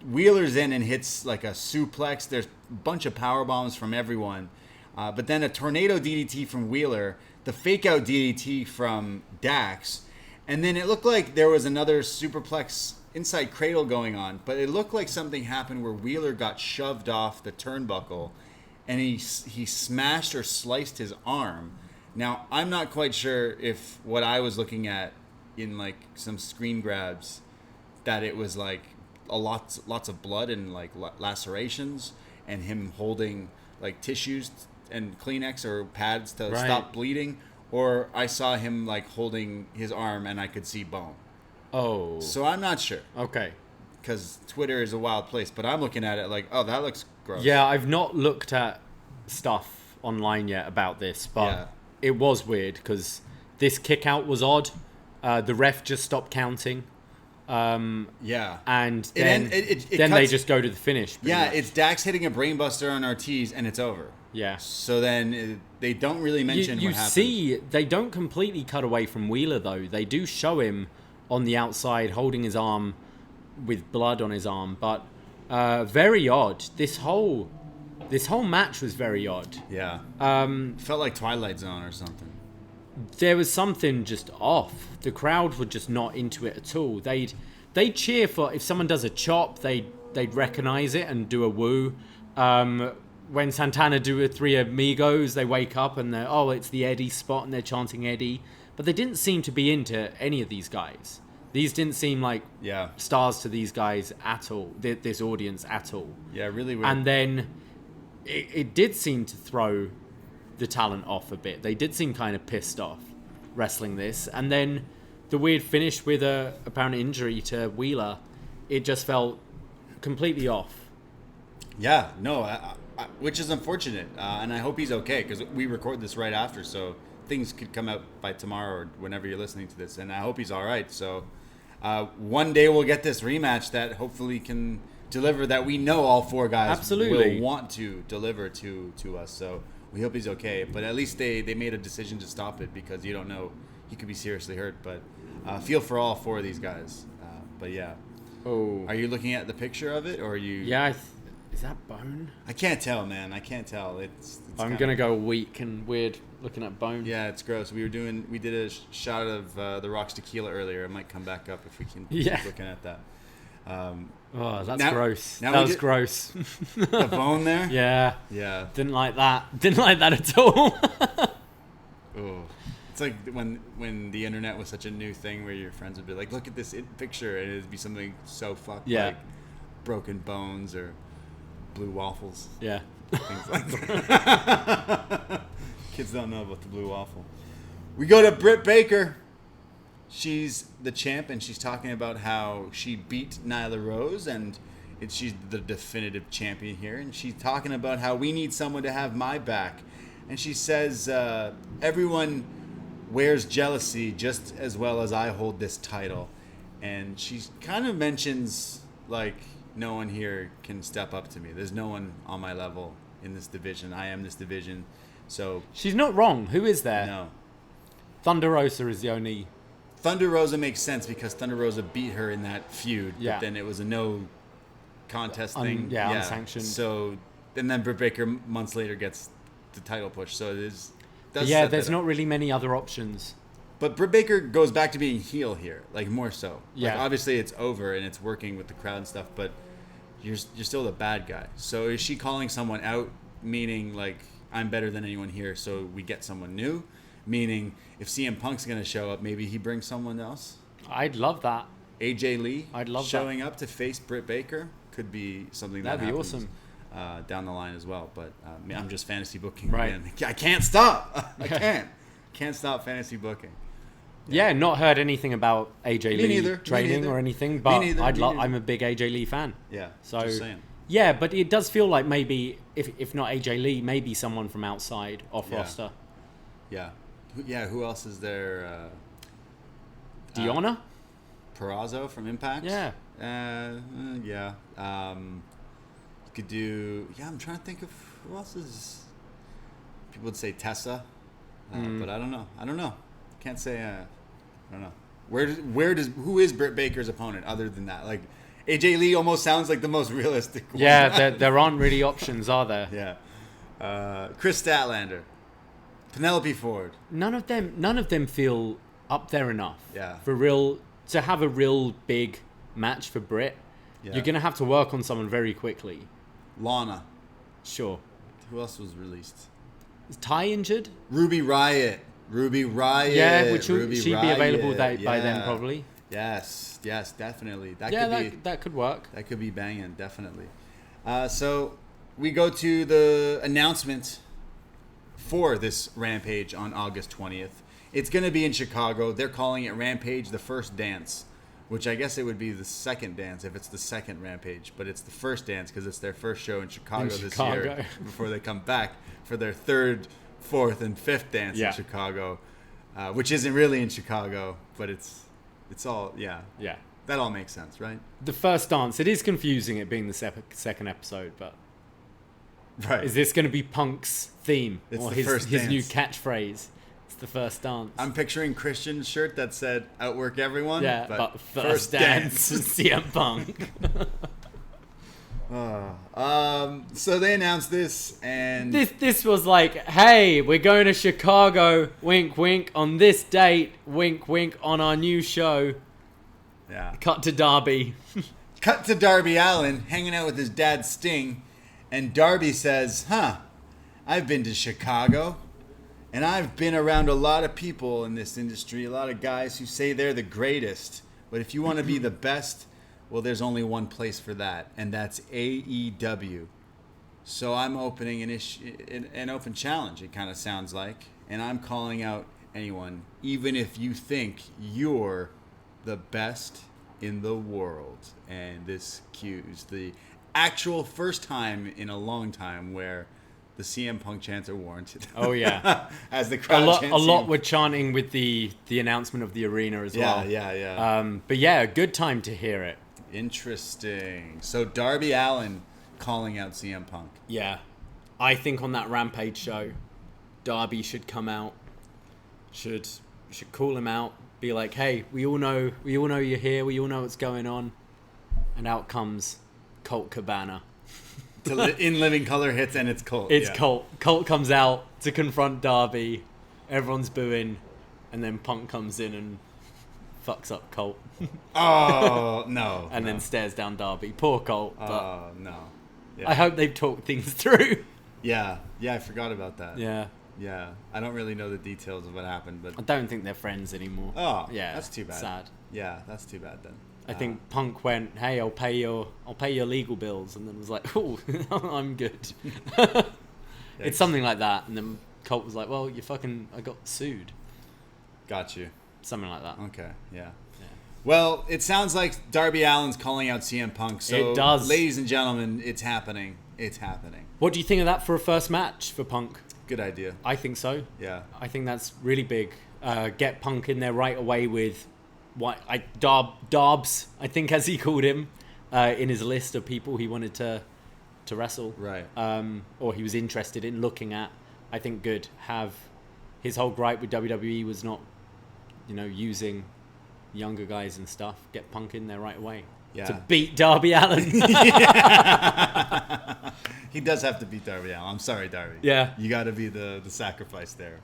Wheeler's in and hits like a suplex. There's a bunch of power bombs from everyone. But then a tornado DDT from Wheeler, the fake out DDT from Dax. And then it looked like there was another superplex inside cradle going on. But it looked like something happened where Wheeler got shoved off the turnbuckle and he smashed or sliced his arm. Now, I'm not quite sure if what I was looking at in like some screen grabs, that it was like lots of blood and like lacerations, and him holding like tissues and Kleenex or pads to stop bleeding, or I saw him like holding his arm and I could see bone. Oh. So I'm not sure. Okay. Because Twitter is a wild place, but I'm looking at it like, oh, that looks gross. Yeah, I've not looked at stuff online yet about this, but it was weird because this kick out was odd. The ref just stopped counting. And then they just go to the finish. Yeah, much. It's Dax hitting a brainbuster on Ortiz, and it's over. Yeah. So then they don't really mention what happened. You see, they don't completely cut away from Wheeler, though. They do show him on the outside holding his arm with blood on his arm, but very odd. This whole match was very odd. Yeah. Felt like Twilight Zone or something. There was something just off. The crowd were just not into it at all. They'd cheer for if someone does a chop, they'd recognize it and do a woo. When Santana do a Three Amigos, they wake up and they're, it's the Eddie spot, and they're chanting Eddie. But they didn't seem to be into any of these guys. These didn't seem like stars to these guys at all, this audience at all. Yeah, really weird. And then it did seem to throw the talent off a bit. They did seem kind of pissed off wrestling this. And then the weird finish with a apparent injury to Wheeler, it just felt completely off. Yeah, no, which is unfortunate. And I hope he's okay, because we record this right after, so things could come out by tomorrow or whenever you're listening to this. And I hope he's all right. So one day we'll get this rematch that hopefully can deliver, that we know all four guys will want to deliver to us. So we hope he's okay. But at least they made a decision to stop it, because you don't know, he could be seriously hurt. But feel for all four of these guys. But yeah. Oh. Are you looking at the picture of it, or are you? Yeah, is that bone? I can't tell, man. I can't tell. It's I'm gonna go weak and weird looking at bone. Yeah, it's gross. We did a shot of the Rock's tequila earlier. It might come back up if we can keep looking at that. That's gross. That was gross. The bone there? Yeah. Yeah. Didn't like that. Didn't like that at all. Oh. It's like when the internet was such a new thing, where your friends would be like, look at this picture, and it'd be something so fucked, like broken bones or blue waffles. Yeah. Things like that. Kids don't know about the blue waffle. We go to Britt Baker. She's the champ, and she's talking about how she beat Nyla Rose, and she's the definitive champion here. And she's talking about how we need someone to have my back. And she says, everyone wears jealousy just as well as I hold this title. And she kind of mentions, like, no one here can step up to me. There's no one on my level in this division. I am this division. So she's not wrong. Who is there? No. Thunder Rosa is the only. Thunder Rosa makes sense, because Thunder Rosa beat her in that feud. Yeah. But then it was a no contest thing. Unsanctioned. So, and then Britt Baker months later gets the title push. So it is. There's not really many other options. But Britt Baker goes back to being heel here, like, more so. Yeah. Like, obviously it's over and it's working with the crowd and stuff, but you're still the bad guy. So is she calling someone out, meaning, like, I'm better than anyone here, so we get someone new? Meaning, if CM Punk's going to show up, maybe he brings someone else? I'd love that. AJ Lee showing that. up to face Britt Baker could be something That'd that be happens awesome. down the line as well. But I'm just fantasy booking. Right. Again. I can't stop. I can't stop fantasy booking. Yeah, not heard anything about AJ Lee neither. training or anything, but I'm a big AJ Lee fan. Yeah, so just saying. Yeah, but it does feel like maybe if not AJ Lee, maybe someone from outside off roster. Yeah. Who else is there? Deonna? Purrazzo from Impact? Yeah. Yeah. You could do... Yeah, I'm trying to think of who else is... People would say Tessa. But I don't know. Can't say... I don't know. Who is Britt Baker's opponent other than that? Like, AJ Lee almost sounds like the most realistic one. Yeah, there aren't really options, are there? Yeah. Chris Statlander. Penelope Ford. None of them feel up there enough. Yeah. To have a real big match for Britt. Yeah. You're gonna have to work on someone very quickly. Lana. Sure. Who else was released? Is Ty injured? Ruby Riott. Yeah, which she'd be available by then probably. Yes, definitely. That could work. That could be banging, definitely. So we go to the announcement for this Rampage on August 20th. It's going to be in Chicago. They're calling it Rampage: The First Dance. which I guess it would be the second dance if it's the second Rampage, but it's the first dance because it's their first show in Chicago this year before they come back for their third, fourth, and fifth dance in Chicago, which isn't really in Chicago, but it's all, yeah. That all makes sense, right? The first dance, it is confusing it being the second episode, but is this going to be Punk's theme or his new catchphrase? It's the first dance. I'm picturing Christian's shirt that said "Outwork everyone." Yeah, but first dance CM Punk. So they announced this, and this was like, hey, we're going to Chicago. Wink, wink. On this date. Wink, wink. On our new show. Yeah. Cut to Darby. Cut to Darby Allin hanging out with his dad Sting, and Darby says, I've been to Chicago. And I've been around a lot of people in this industry, a lot of guys who say they're the greatest. But if you want to be the best, well, there's only one place for that, and that's AEW. So I'm opening an open challenge, it kind of sounds like. And I'm calling out anyone, even if you think you're the best in the world. And this cues the actual first time in a long time where the CM Punk chants are warranted. Oh, yeah. As the crowd chants. A lot were chanting with the announcement of the arena as well. Yeah. But yeah, a good time to hear it. Interesting. So Darby Allin calling out CM Punk. Yeah. I think on that Rampage show, Darby should come out, should call him out, be like, hey, we all know you're here, we all know what's going on. And out comes Colt Cabana. In Living Color hits, and it's Colt. It's Colt. Colt comes out to confront Darby. Everyone's booing. And then Punk comes in and fucks up Colt. Oh, no. And then stares down Darby. Poor Colt. Oh, no. Yeah. I hope they've talked things through. Yeah, I forgot about that. Yeah. I don't really know the details of what happened, but I don't think they're friends anymore. Oh, yeah. That's too bad. Sad. Yeah, that's too bad then. I think Punk went, hey, I'll pay your legal bills, and then was like, oh, I'm good. It's something like that, and then Colt was like, well, I got sued. Got you. Something like that. Okay, yeah. Well, it sounds like Darby Allin's calling out CM Punk, so it does. Ladies and gentlemen, it's happening. It's happening. What do you think of that for a first match for Punk? Good idea. I think so. Yeah. I think that's really big. Get Punk in there right away with Darbs, I think, as he called him, in his list of people he wanted to wrestle. Right. Or he was interested in looking at. I think good. Have his whole gripe with WWE was not, using younger guys and stuff. Get Punk in there right away. Yeah. To beat Darby Allin. He does have to beat Darby Allin. I'm sorry, Darby. Yeah. You got to be the sacrifice there.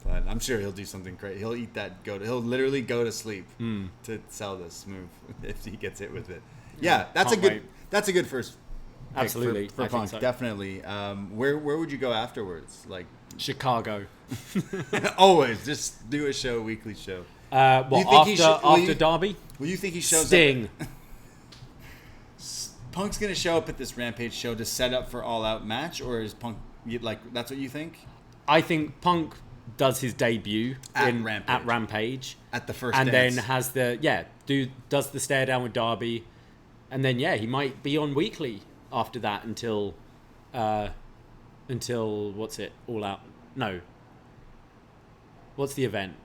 But I'm sure he'll do something great. He'll eat that he'll literally go to sleep to sell this move if he gets hit with it. Yeah, that's a good first pick. Absolutely. For Punk, so. Definitely. Where would you go afterwards? Like Chicago. Always just do a weekly show. After Darby? Will you think he shows Sting. up? Punk's gonna show up at this Rampage show to set up for All Out match, or is Punk that's what you think? I think Punk does his debut at Rampage at the first and dance. then has does the stare down with Darby, and then he might be on weekly after that until what's it, All Out? No, what's the event?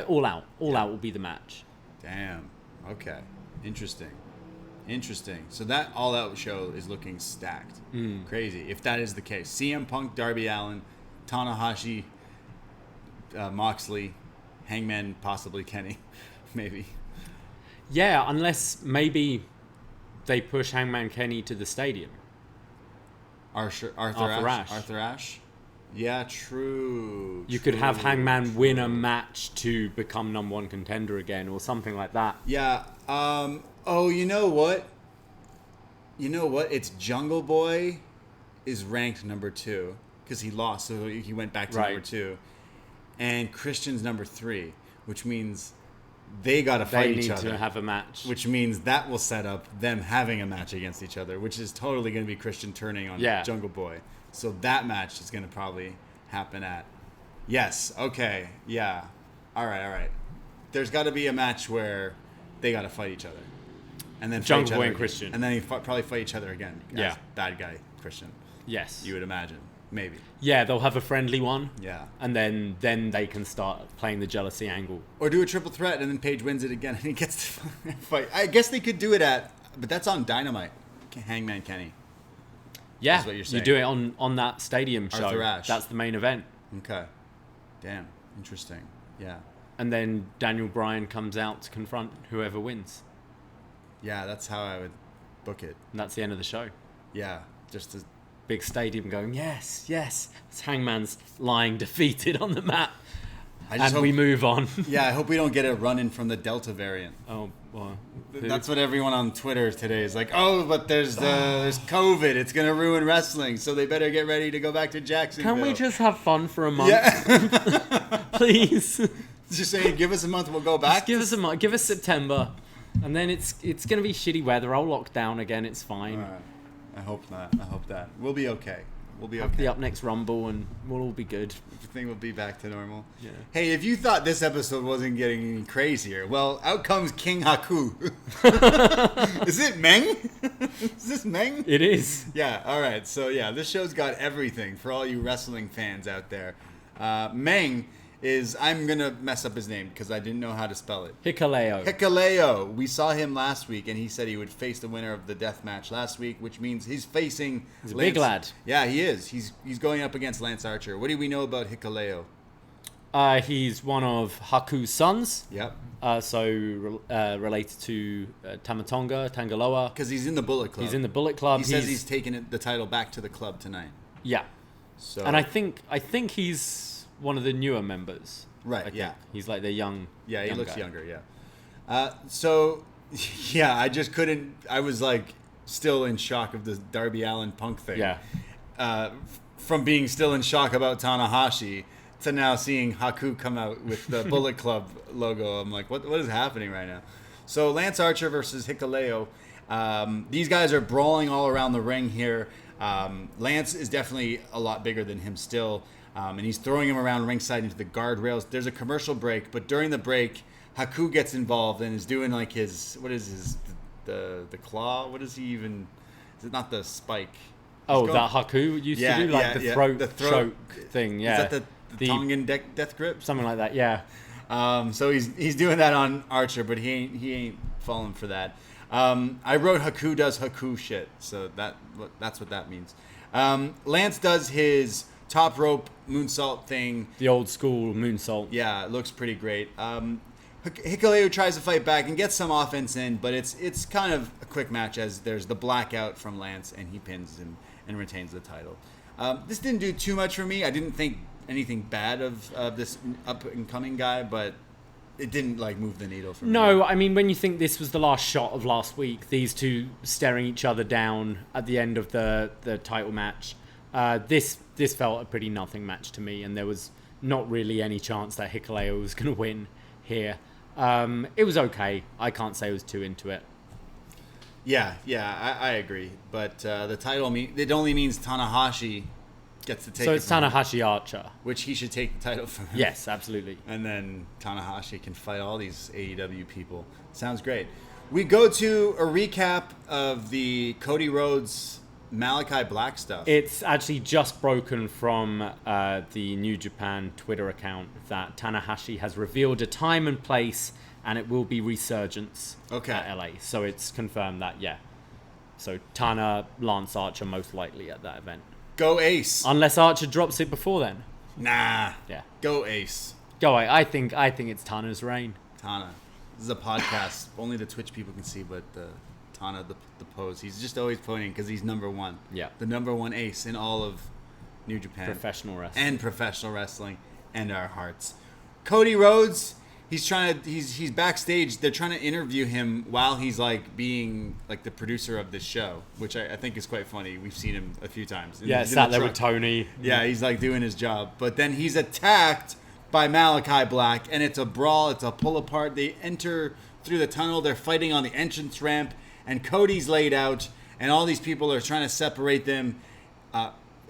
All Out Out will be the match. Damn. Okay. Interesting. So that All Out show is looking stacked. Crazy if that is the case. CM Punk, Darby Allin, Tanahashi, Moxley, Hangman, possibly Kenny, maybe. Yeah, unless maybe they push Hangman Kenny to the stadium. Arthur Ashe. Yeah, true. You could have Hangman win a match to become number one contender again, or something like that. Yeah. Oh, you know what? It's Jungle Boy is ranked number 2 because he lost, so he went back to number 2. And Christian's number 3, which means they got to fight each other. They need to have a match. Which means that will set up them having a match against each other, which is totally going to be Christian turning on Jungle Boy. So that match is going to probably happen at... Yes, okay, yeah. All right. There's got to be a match where they got to fight each other. And then Jungle fight each Boy other and Christian. And then probably fight each other again. Yeah. As bad guy Christian. Yes. You would imagine. Maybe. Yeah, they'll have a friendly one. Yeah. And then they can start playing the jealousy angle. Or do a triple threat and then Page wins it again and he gets to fight. I guess they could do it but that's on Dynamite. Hangman Kenny. Yeah, Is what you're saying. you do it on that stadium show. Arthur Ashe. That's the main event. Okay. Damn. Interesting. Yeah. And then Daniel Bryan comes out to confront whoever wins. Yeah, that's how I would book it. And that's the end of the show. Yeah. Just to... Big stadium going, yes, yes. It's Hangman's lying defeated on the mat. We move on. Yeah, I hope we don't get a run-in from the Delta variant. Oh, well. That's what everyone on Twitter today is like, oh, but there's COVID. It's going to ruin wrestling, so they better get ready to go back to Jacksonville. Can we just have fun for a month? Yeah. Please. Just saying, give us a month, we'll go back. Just give us a month. Give us September. And then it's going to be shitty weather. I'll lock down again. It's fine. All right. I hope not. I hope that. We'll be okay. We'll be okay. The Up Next Rumble and we'll all be good. Everything will be back to normal. Yeah. Hey, if you thought this episode wasn't getting any crazier, well, out comes King Haku. Is it Meng? Is this Meng? It is. Yeah, all right. So, yeah, this show's got everything for all you wrestling fans out there. Meng is, I'm going to mess up his name because I didn't know how to spell it. Hikuleo. We saw him last week, and he said he would face the winner of the death match last week, which means he's facing... He's a big lad. Yeah, he is. He's going up against Lance Archer. What do we know about Hikuleo? He's one of Haku's sons. Yep. Related to Tangaloa. Because he's in the Bullet Club. He's in the Bullet Club. He says he's taking the title back to the club tonight. Yeah. So. And I think he's one of the newer members. Right, yeah. He's like the young... Yeah, he young looks guy. younger, yeah. So, yeah, I just couldn't... I was, like, still in shock of the Darby Allin Punk thing. Yeah. From being still in shock about Tanahashi to now seeing Haku come out with the Bullet Club logo. I'm like, what is happening right now? So, Lance Archer versus Hikuleo. These guys are brawling all around the ring here. Lance is definitely a lot bigger than him still. And he's throwing him around ringside into the guardrails. There's a commercial break, but during the break, Haku gets involved and is doing like the claw? What is he even? Is it not the spike? That Haku used to do, like the throat choke thing. Yeah, Is that the Tongan death grip? Something like that. Yeah. So he's doing that on Archer, but he ain't falling for that. I wrote Haku does Haku shit, so that's what that means. Lance does his top rope moonsault thing. The old school moonsault. Yeah, it looks pretty great. Hikuleo tries to fight back and gets some offense in, but it's kind of a quick match as there's the blackout from Lance and he pins him and retains the title. This didn't do too much for me. I didn't think anything bad of this up and coming guy, but it didn't like move the needle for me. No, I mean when you think this was the last shot of last week, these two staring each other down at the end of the title match. This felt a pretty nothing match to me, and there was not really any chance that Hikuleo was going to win here. It was okay. I can't say I was too into it. Yeah, I agree. But the title, it only means Tanahashi gets to take it. So it's Tanahashi Archer. Which he should take the title from him. Yes, absolutely. And then Tanahashi can fight all these AEW people. Sounds great. We go to a recap of the Cody Rhodes Malachi Black stuff. It's actually just broken from the New Japan Twitter account that Tanahashi has revealed a time and place, and it will be Resurgence at LA. So it's confirmed that, yeah. So Tana, Lance Archer most likely at that event. Go Ace. Unless Archer drops it before then. Nah. Yeah. Go Ace. Go. I think it's Tana's reign. Tana. This is a podcast. Only the Twitch people can see, but Tana, the pose. He's just always pointing because he's number one. Yeah. The number one ace in all of New Japan. Professional wrestling. And professional wrestling and our hearts. Cody Rhodes, he's backstage. They're trying to interview him while he's like being like the producer of this show, which I think is quite funny. We've seen him a few times. Yeah, sat there with Tony. Yeah, he's like doing his job. But then he's attacked by Malachi Black, and it's a brawl. It's a pull apart. They enter through the tunnel. They're fighting on the entrance ramp. And Cody's laid out, and all these people are trying to separate them.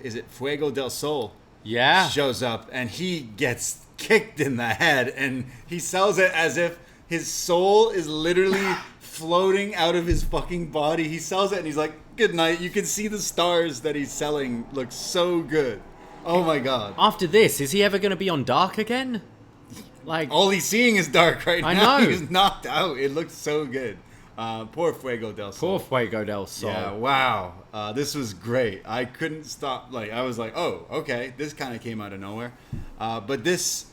Is it Fuego del Sol? Yeah. Shows up, and he gets kicked in the head, and he sells it as if His soul is literally floating out of his fucking body. He sells it and he's like, good night. You can see the stars that he's selling look so good. Oh my God. After this, is he ever going to be on Dark again? Like, all he's seeing is dark right now. I know. He's knocked out. It looks so good. Poor Fuego del Sol. Poor Fuego del Sol. Yeah, wow. This was great. I couldn't stop. Like, I was like, oh, okay. This kind of came out of nowhere. But this,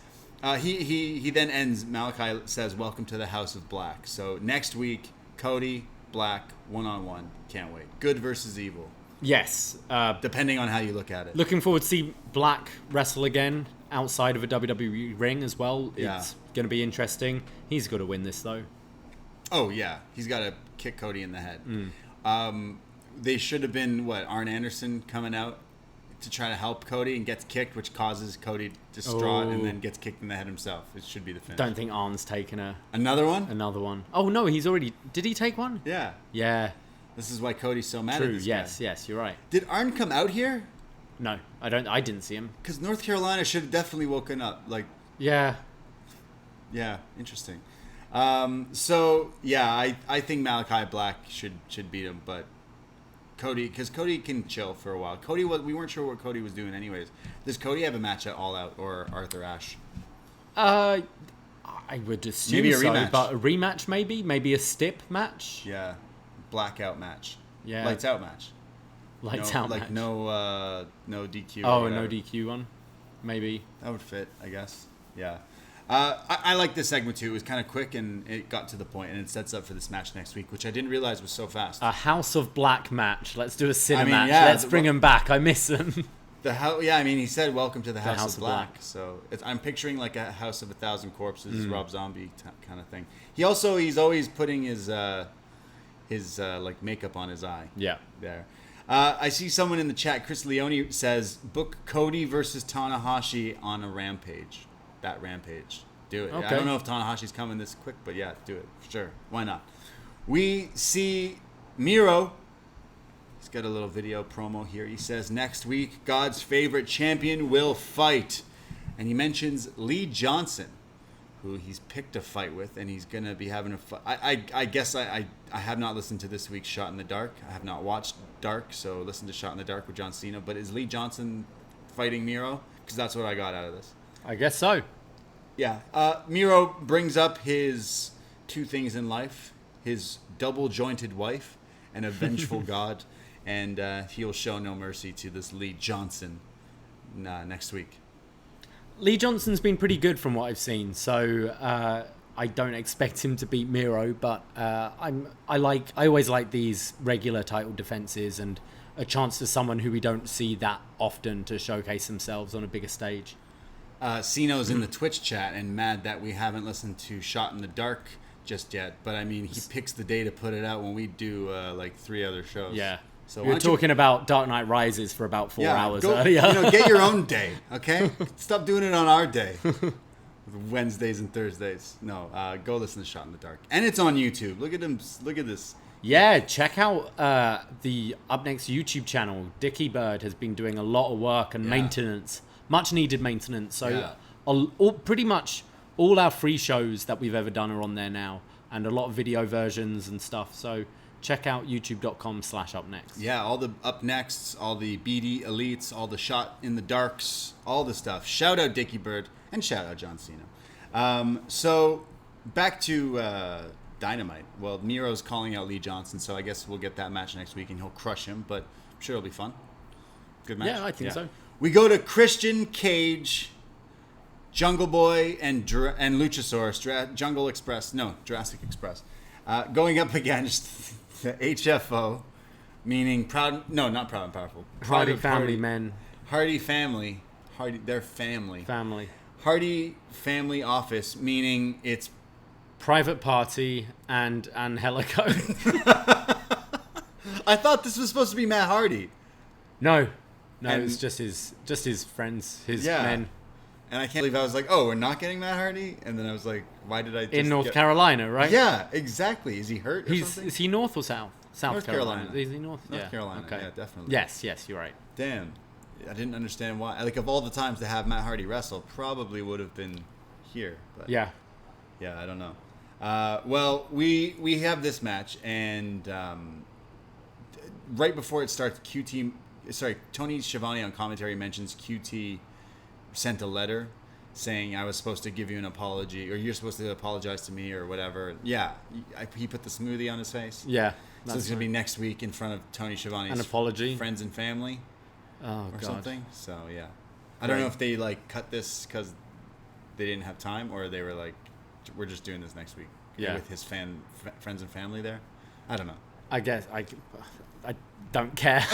he then ends. Malachi says, welcome to the House of Black. So next week, Cody, Black, one-on-one. Can't wait. Good versus evil. Yes. Depending on how you look at it. Looking forward to see Black wrestle again outside of a WWE ring as well. Yeah. It's going to be interesting. He's got to win this, though. Oh, yeah. He's got to kick Cody in the head. They should have been, Arn Anderson coming out to try to help Cody and gets kicked, which causes Cody distraught and then gets kicked in the head himself. It should be the finish. Don't think Arn's taken Another one? another one. Oh, no, he's already... Did he take one? Yeah. Yeah. This is why Cody's so mad True. at this Yes, guy. yes, you're right. Did Arn come out here? No, I didn't see him. Because North Carolina should have definitely woken up. Like, Yeah. yeah, interesting. So, yeah, I think Malachi Black should beat him, but Cody, because Cody can chill for a while. We weren't sure what Cody was doing anyways. Does Cody have a match at All Out or Arthur Ashe? I would assume Maybe a so, rematch. but a rematch maybe a stip match. Yeah, blackout match. Yeah. Lights out match. Lights no, out like match. no DQ. Oh, or no whatever. DQ one, maybe. That would fit, I guess. Yeah. I like this segment too. It was kind of quick and it got to the point, and it sets up for this match next week, which I didn't realize was so fast. A House of Black match. Let's do a cinema match. yeah, Let's bring them back. I miss them. He said, "Welcome to the House, House of of Black." Black. So I'm picturing like a House of 1,000 Corpses, Rob Zombie kind of thing. He's always putting his like makeup on his eye. Yeah. There. I see someone in the chat. Chris Leone says, "Book Cody versus Tanahashi on a Rampage." That Rampage. Do it. Okay. I don't know if Tanahashi's coming this quick, but yeah, do it. For sure. Why not? We see Miro. He's got a little video promo here. He says, next week, God's favorite champion will fight. And he mentions Lee Johnson, who he's picked a fight with, and he's going to be having a fight. I guess I have not listened to this week's Shot in the Dark. I have not watched Dark, so listen to Shot in the Dark with John Cena. But is Lee Johnson fighting Miro? Because that's what I got out of this. I guess so. Yeah. Miro brings up his two things in life, his double-jointed wife and a vengeful God, and he'll show no mercy to this Lee Johnson next week. Lee Johnson's been pretty good from what I've seen, so I don't expect him to beat Miro, but I always like these regular title defenses and a chance for someone who we don't see that often to showcase themselves on a bigger stage. Sino's in the Twitch chat and mad that we haven't listened to Shot in the Dark just yet, but I mean, he picks the day to put it out when we do like 3 other shows. Yeah. So we were talking about Dark Knight Rises for about 4 hours go, earlier. Get your own day, okay? Stop doing it on our day. Wednesdays and Thursdays. No, go listen to Shot in the Dark. And it's on YouTube. Look at him. Look at this. Yeah, check out the Up Next YouTube channel. Dickie Bird has been doing a lot of work and maintenance. Much needed maintenance. So pretty much all our free shows that we've ever done are on there now. And a lot of video versions and stuff. So check out youtube.com/upnext. Yeah, all the Up Nexts, all the BDElites, all the Shot in the Darks, all the stuff. Shout out Dickie Bird and shout out John Cena. So back to Dynamite. Well, Miro's calling out Lee Johnson, so I guess we'll get that match next week and he'll crush him, but I'm sure it'll be fun. Good match. Yeah, I think so. We go to Christian Cage, Jungle Boy, and Luchasaurus, Jurassic Express, going up against the HFO, meaning not Proud and Powerful. Hardy Family Men. Hardy Family. Their family. Family. Hardy Family Office, meaning it's Private Party and Angelico. I thought this was supposed to be Matt Hardy. No, it was just his friends, his men. And I can't believe I was like, oh, we're not getting Matt Hardy? And then I was like, why did I just in North Carolina, right? Yeah, exactly. Is he hurt or something? Is he North or South? North Carolina. Is he North? North Carolina, okay. yeah, definitely. Yes, you're right. Damn. I didn't understand why. Like, of all the times to have Matt Hardy wrestle, probably would have been here. But Yeah. Yeah, I don't know. Well, we have this match, and right before it starts, Tony Schiavone on commentary mentions QT sent a letter saying I was supposed to give you an apology, or you're supposed to apologize to me, or whatever. Yeah, he put the smoothie on his face. Yeah. So it's going to be next week in front of Tony Schiavone's an apology, friends and family, or something. So yeah, I don't know if they like cut this because they didn't have time, or they were like, we're just doing this next week. Yeah, with his friends and family there. I don't know. I guess I don't care.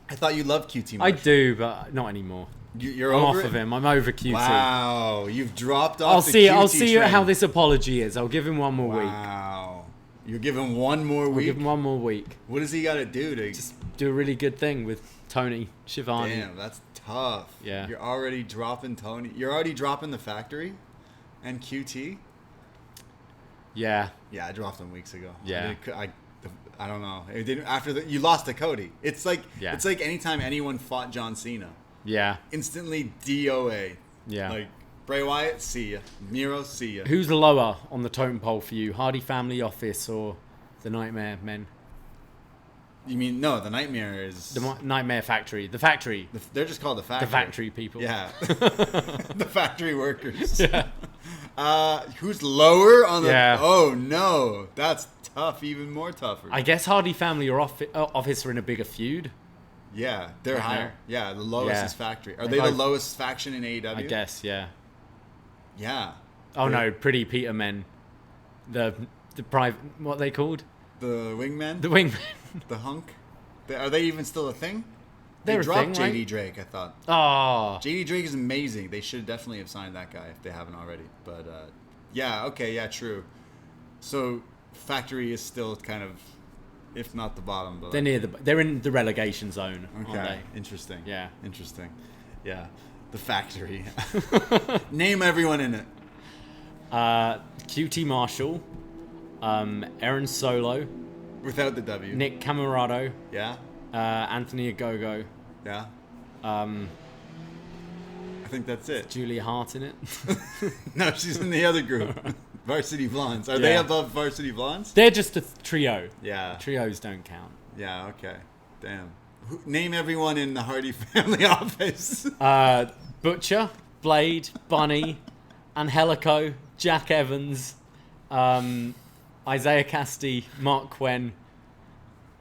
I thought you loved QT Marshall. I do, but not anymore. You're I'm over off of him. I'm over QT. Wow, you've dropped off. I'll see train. how this apology is. I'll give him one more week. Wow, you're giving one more week. I'll give him one more week. What does he got to do to just do a really good thing with Tony Schiavone? Damn, that's tough. Yeah, you're already dropping Tony. You're already dropping the Factory, and QT. Yeah. Yeah, I dropped him weeks ago. Yeah. I don't know. It didn't after you lost to Cody. It's like yeah. It's like anytime anyone fought John Cena. Yeah. Instantly DOA. Yeah. Like Bray Wyatt, see ya. Miro, see ya. Who's lower on the totem pole for you? Hardy Family Office or the Nightmare Men? You mean no? The Nightmare is the Nightmare Factory. The Factory. They're just called the Factory. The Factory people. Yeah. The Factory workers. Yeah. Who's lower on the? Yeah. Oh no, that's tough. Even more tougher. I guess Hardy Family or Office are in a bigger feud. Yeah, they're higher. Yeah, the lowest is Factory. Are they the lowest faction in AEW? I guess. Yeah. Yeah. Oh no, Pretty Peter Men. The private. What are they called? The Wingmen. The Wingmen. The Hunk. Are they even still a thing? They're they dropped a thing, JD right? Drake, I thought. Oh. JD Drake is amazing. They should definitely have signed that guy if they haven't already. But yeah, okay, yeah, true. So Factory is still kind of, if not the bottom, but they're in the relegation zone. Okay, aren't they? interesting. Yeah, interesting. Yeah, the Factory. Name everyone in it. QT Marshall, Aaron Solo, without the W. Nick Camarado. Yeah. Anthony Ogogo. Yeah. I think that's it. Julia Hart in it. No, she's in the other group. Varsity Blondes. Are they above Varsity Blondes? They're just a trio. Yeah. Trios don't count. Yeah, okay. Damn. Name everyone in the Hardy Family Office. Butcher, Blade, Bunny, Angelico, Jack Evans, Isaiah Casti, Mark Quinn,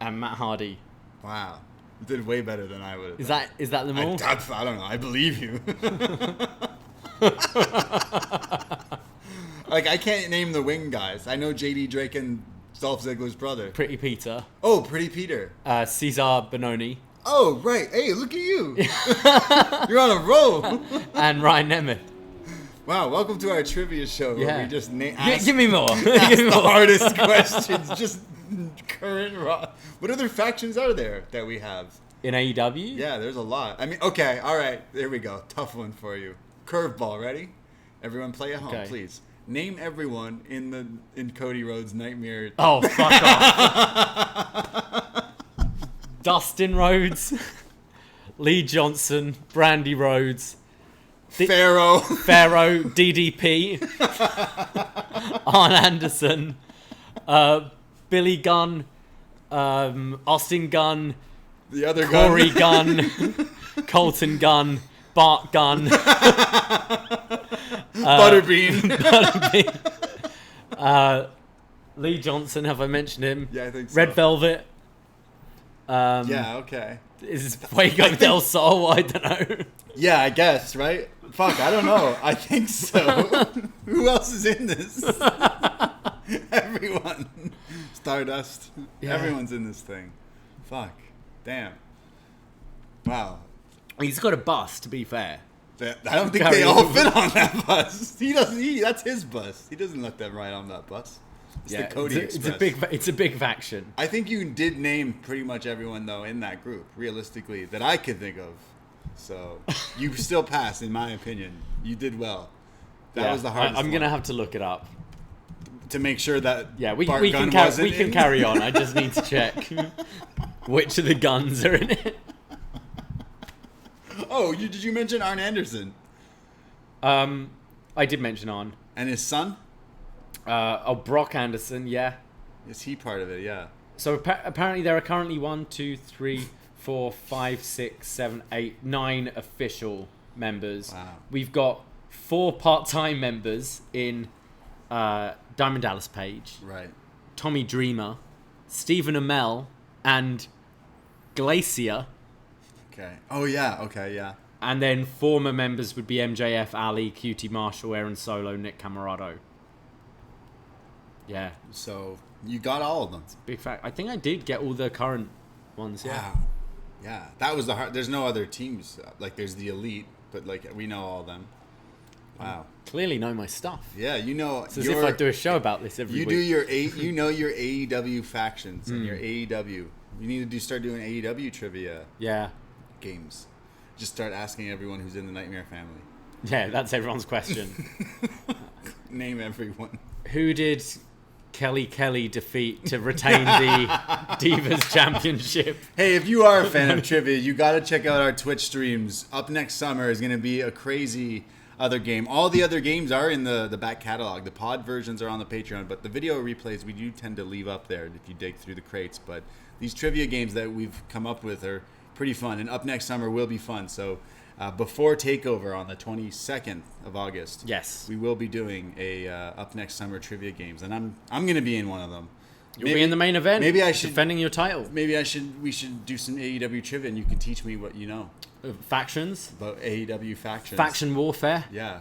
and Matt Hardy. Wow. You did way better than I would have. Is that them all? I don't know. I believe you. Like, I can't name the wing guys. I know JD Drake and Dolph Ziggler's brother. Pretty Peter. Oh, Pretty Peter. Cesar Bononi. Oh, right. Hey, look at you. You're on a roll. And Ryan Nemeth. Wow, welcome to our trivia show where we just give me more. Ask the hardest questions. Just current raw. What other factions are there that we have? In AEW? Yeah, there's a lot. I mean, okay, all right. There we go. Tough one for you. Curveball, ready? Everyone play at home, please. Name everyone in Cody Rhodes' Nightmare. Oh, fuck off. Dustin Rhodes, Lee Johnson, Brandy Rhodes, Pharaoh, DDP, Arn Anderson, Billy Gunn, Austin Gunn, the other Corey Gunn, Colton Gunn, Bart Gunn, Butterbean. Lee Johnson, have I mentioned him? Yeah, I think so. Red Velvet. Yeah, okay. Is Fuego del Sol? I don't know. Yeah, I guess, right? Fuck, I don't know. I think so. Who else is in this? Everyone. Stardust. Yeah. Everyone's in this thing. Fuck. Damn. Wow. He's got a bus, to be fair. I don't think they all fit on that bus. He doesn't. That's his bus. He doesn't let them ride on that bus. It's the Cody Express. It's a big faction. I think you did name pretty much everyone though in that group, realistically, that I could think of. So you still passed, in my opinion. You did well. That was the hardest. I'm gonna have to look it up to make sure that we can carry on. I just need to check which of the guns are in it. Oh, did you mention Arn Anderson? I did mention Arn. And his son? Brock Anderson, yeah. Is he part of it? Yeah. So apparently there are currently 1, 2, 3, 4, 5, 6, 7, 8, 9 official members. Wow. We've got 4 part-time members in Diamond Dallas Page, Right. Tommy Dreamer, Stephen Amell, and Glacier. Okay. Oh, yeah. Okay, yeah. And then former members would be MJF, Ali, QT Marshall, Aaron Solo, Nick Camarado. Yeah. So you got all of them. Big fact. I think I did get all the current ones, yeah. Wow. Yeah. That was the hard. There's no other teams. Like, there's the Elite, but, like, we know all of them. Wow. Clearly know my stuff. Yeah, you know. It's as if I do a show about this every week. You do your you know your AEW factions and your AEW. You need to start doing AEW trivia games. Just start asking everyone who's in the Nightmare family. Yeah, that's everyone's question. Name everyone. Who did Kelly defeat to retain the Divas Championship? Hey, if you are a fan of trivia, you got to check out our Twitch streams. Up next summer is going to be a crazy other game. All the other games are in the back catalog. The pod versions are on the Patreon, but the video replays we do tend to leave up there if you dig through the crates. But these trivia games that we've come up with are pretty fun, and Up Next Summer will be fun. So before TakeOver on the 22nd of August, Yes. we will be doing a Up Next Summer trivia games, and I'm going to be in one of them. You'll be in the main event. Maybe I should defending your title. Maybe we should do some AEW trivia, and you can teach me what you know Factions. about AEW factions. Faction warfare. Yeah.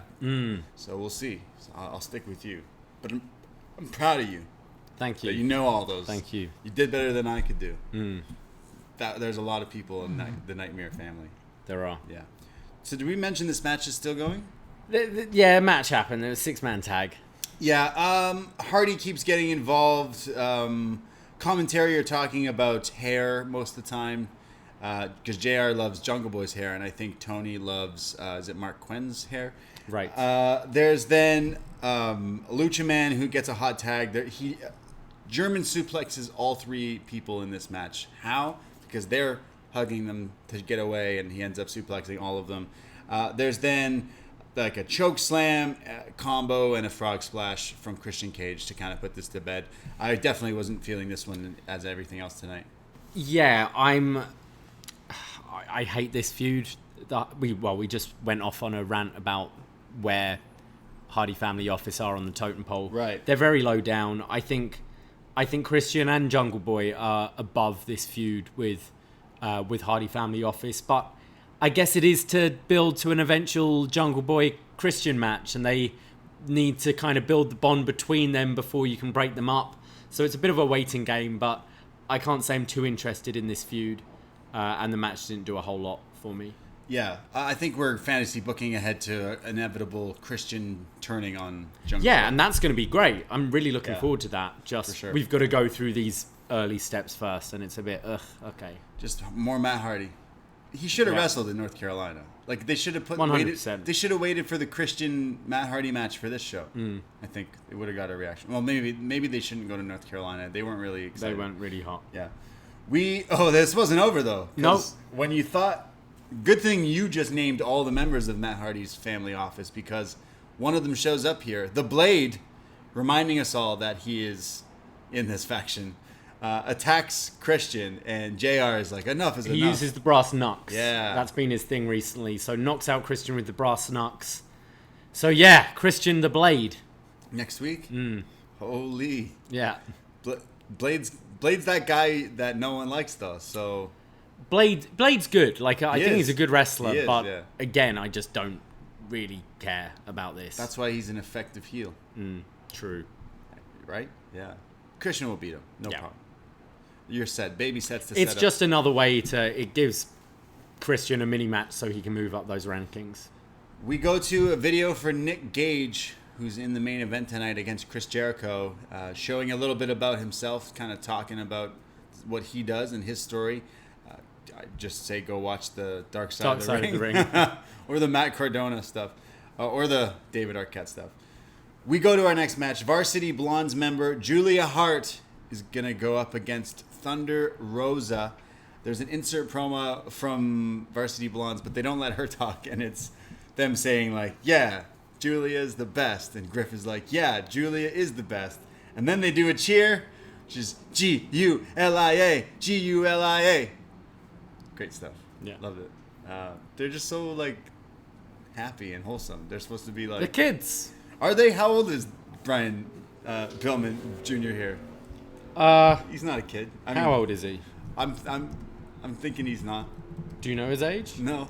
So we'll see. So I'll stick with you, but I'm proud of you. Thank you. That you know all those. Thank you. You did better than I could do. There's a lot of people in the Nightmare family. There are. Yeah. So did we mention this match is still going? Yeah, a match happened. It was a 6-man tag. Yeah. Hardy keeps getting involved. Commentary are talking about hair most of the time because JR loves Jungle Boy's hair, and I think Tony loves is it Mark Quinn's hair? Right. There's then Lucha Man who gets a hot tag. He German suplexes all 3 people in this match. How? Because they're hugging them to get away, and he ends up suplexing all of them. There's then like a choke slam combo and a frog splash from Christian Cage to kind of put this to bed. I definitely wasn't feeling this one as everything else tonight. Yeah, I hate this feud. We just went off on a rant about where Hardy Family Office are on the totem pole. Right. They're very low down. I think Christian and Jungle Boy are above this feud with Hardy Family Office, but I guess it is to build to an eventual Jungle Boy Christian match, and they need to kind of build the bond between them before you can break them up. So it's a bit of a waiting game, but I can't say I'm too interested in this feud, and the match didn't do a whole lot for me. Yeah, I think we're fantasy booking ahead to inevitable Christian turning on Jungle Boy. Yeah, and that's going to be great. I'm really looking forward to that. Just For sure. We've got to go through these early steps first, and it's a bit okay. Just more Matt Hardy. He should have wrestled in North Carolina. Like they should have 100%. They should have waited for the Christian Matt Hardy match for this show. I think it would have got a reaction. Well, maybe they shouldn't go to North Carolina. They weren't really excited. They weren't really hot. Yeah. This wasn't over though. Nope. When you thought, good thing you just named all the members of Matt Hardy's family office, because one of them shows up here, the Blade, reminding us all that he is in this faction. Attacks Christian, and JR is like, enough is enough. He uses the brass knucks. Yeah. That's been his thing recently. So knocks out Christian with the brass knucks. So yeah, Christian the Blade. Next week? Holy. Yeah. Blade's that guy that no one likes though, so... Blade's good. Like I think he's a good wrestler, He is, but yeah. again, I just don't really care about this. That's why he's an effective heel. True. Right? Yeah. Christian will beat him. No Yeah. problem. You're set. Baby sets to It's set just another way it gives Christian a mini match so he can move up those rankings. We go to a video for Nick Gage, who's in the main event tonight against Chris Jericho, showing a little bit about himself, kind of talking about what he does and his story. I just say go watch the Dark Side of the Ring. Or the Matt Cardona stuff, or the David Arquette stuff. We go to our next match. Varsity Blondes member Julia Hart is going to go up against Thunder Rosa. There's an insert promo from Varsity Blondes, but they don't let her talk, and it's them saying like, yeah, Julia is the best. And Griff is like, yeah, Julia is the best. And then they do a cheer, which is G-U-L-I-A, G-U-L-I-A. Great stuff. Yeah. Loved it. They're just so, like, happy and wholesome. They're supposed to be like... The kids. Are they? How old is Brian Pillman Jr. here? He's not a kid. How old is he? I'm thinking he's not. Do you know his age? No.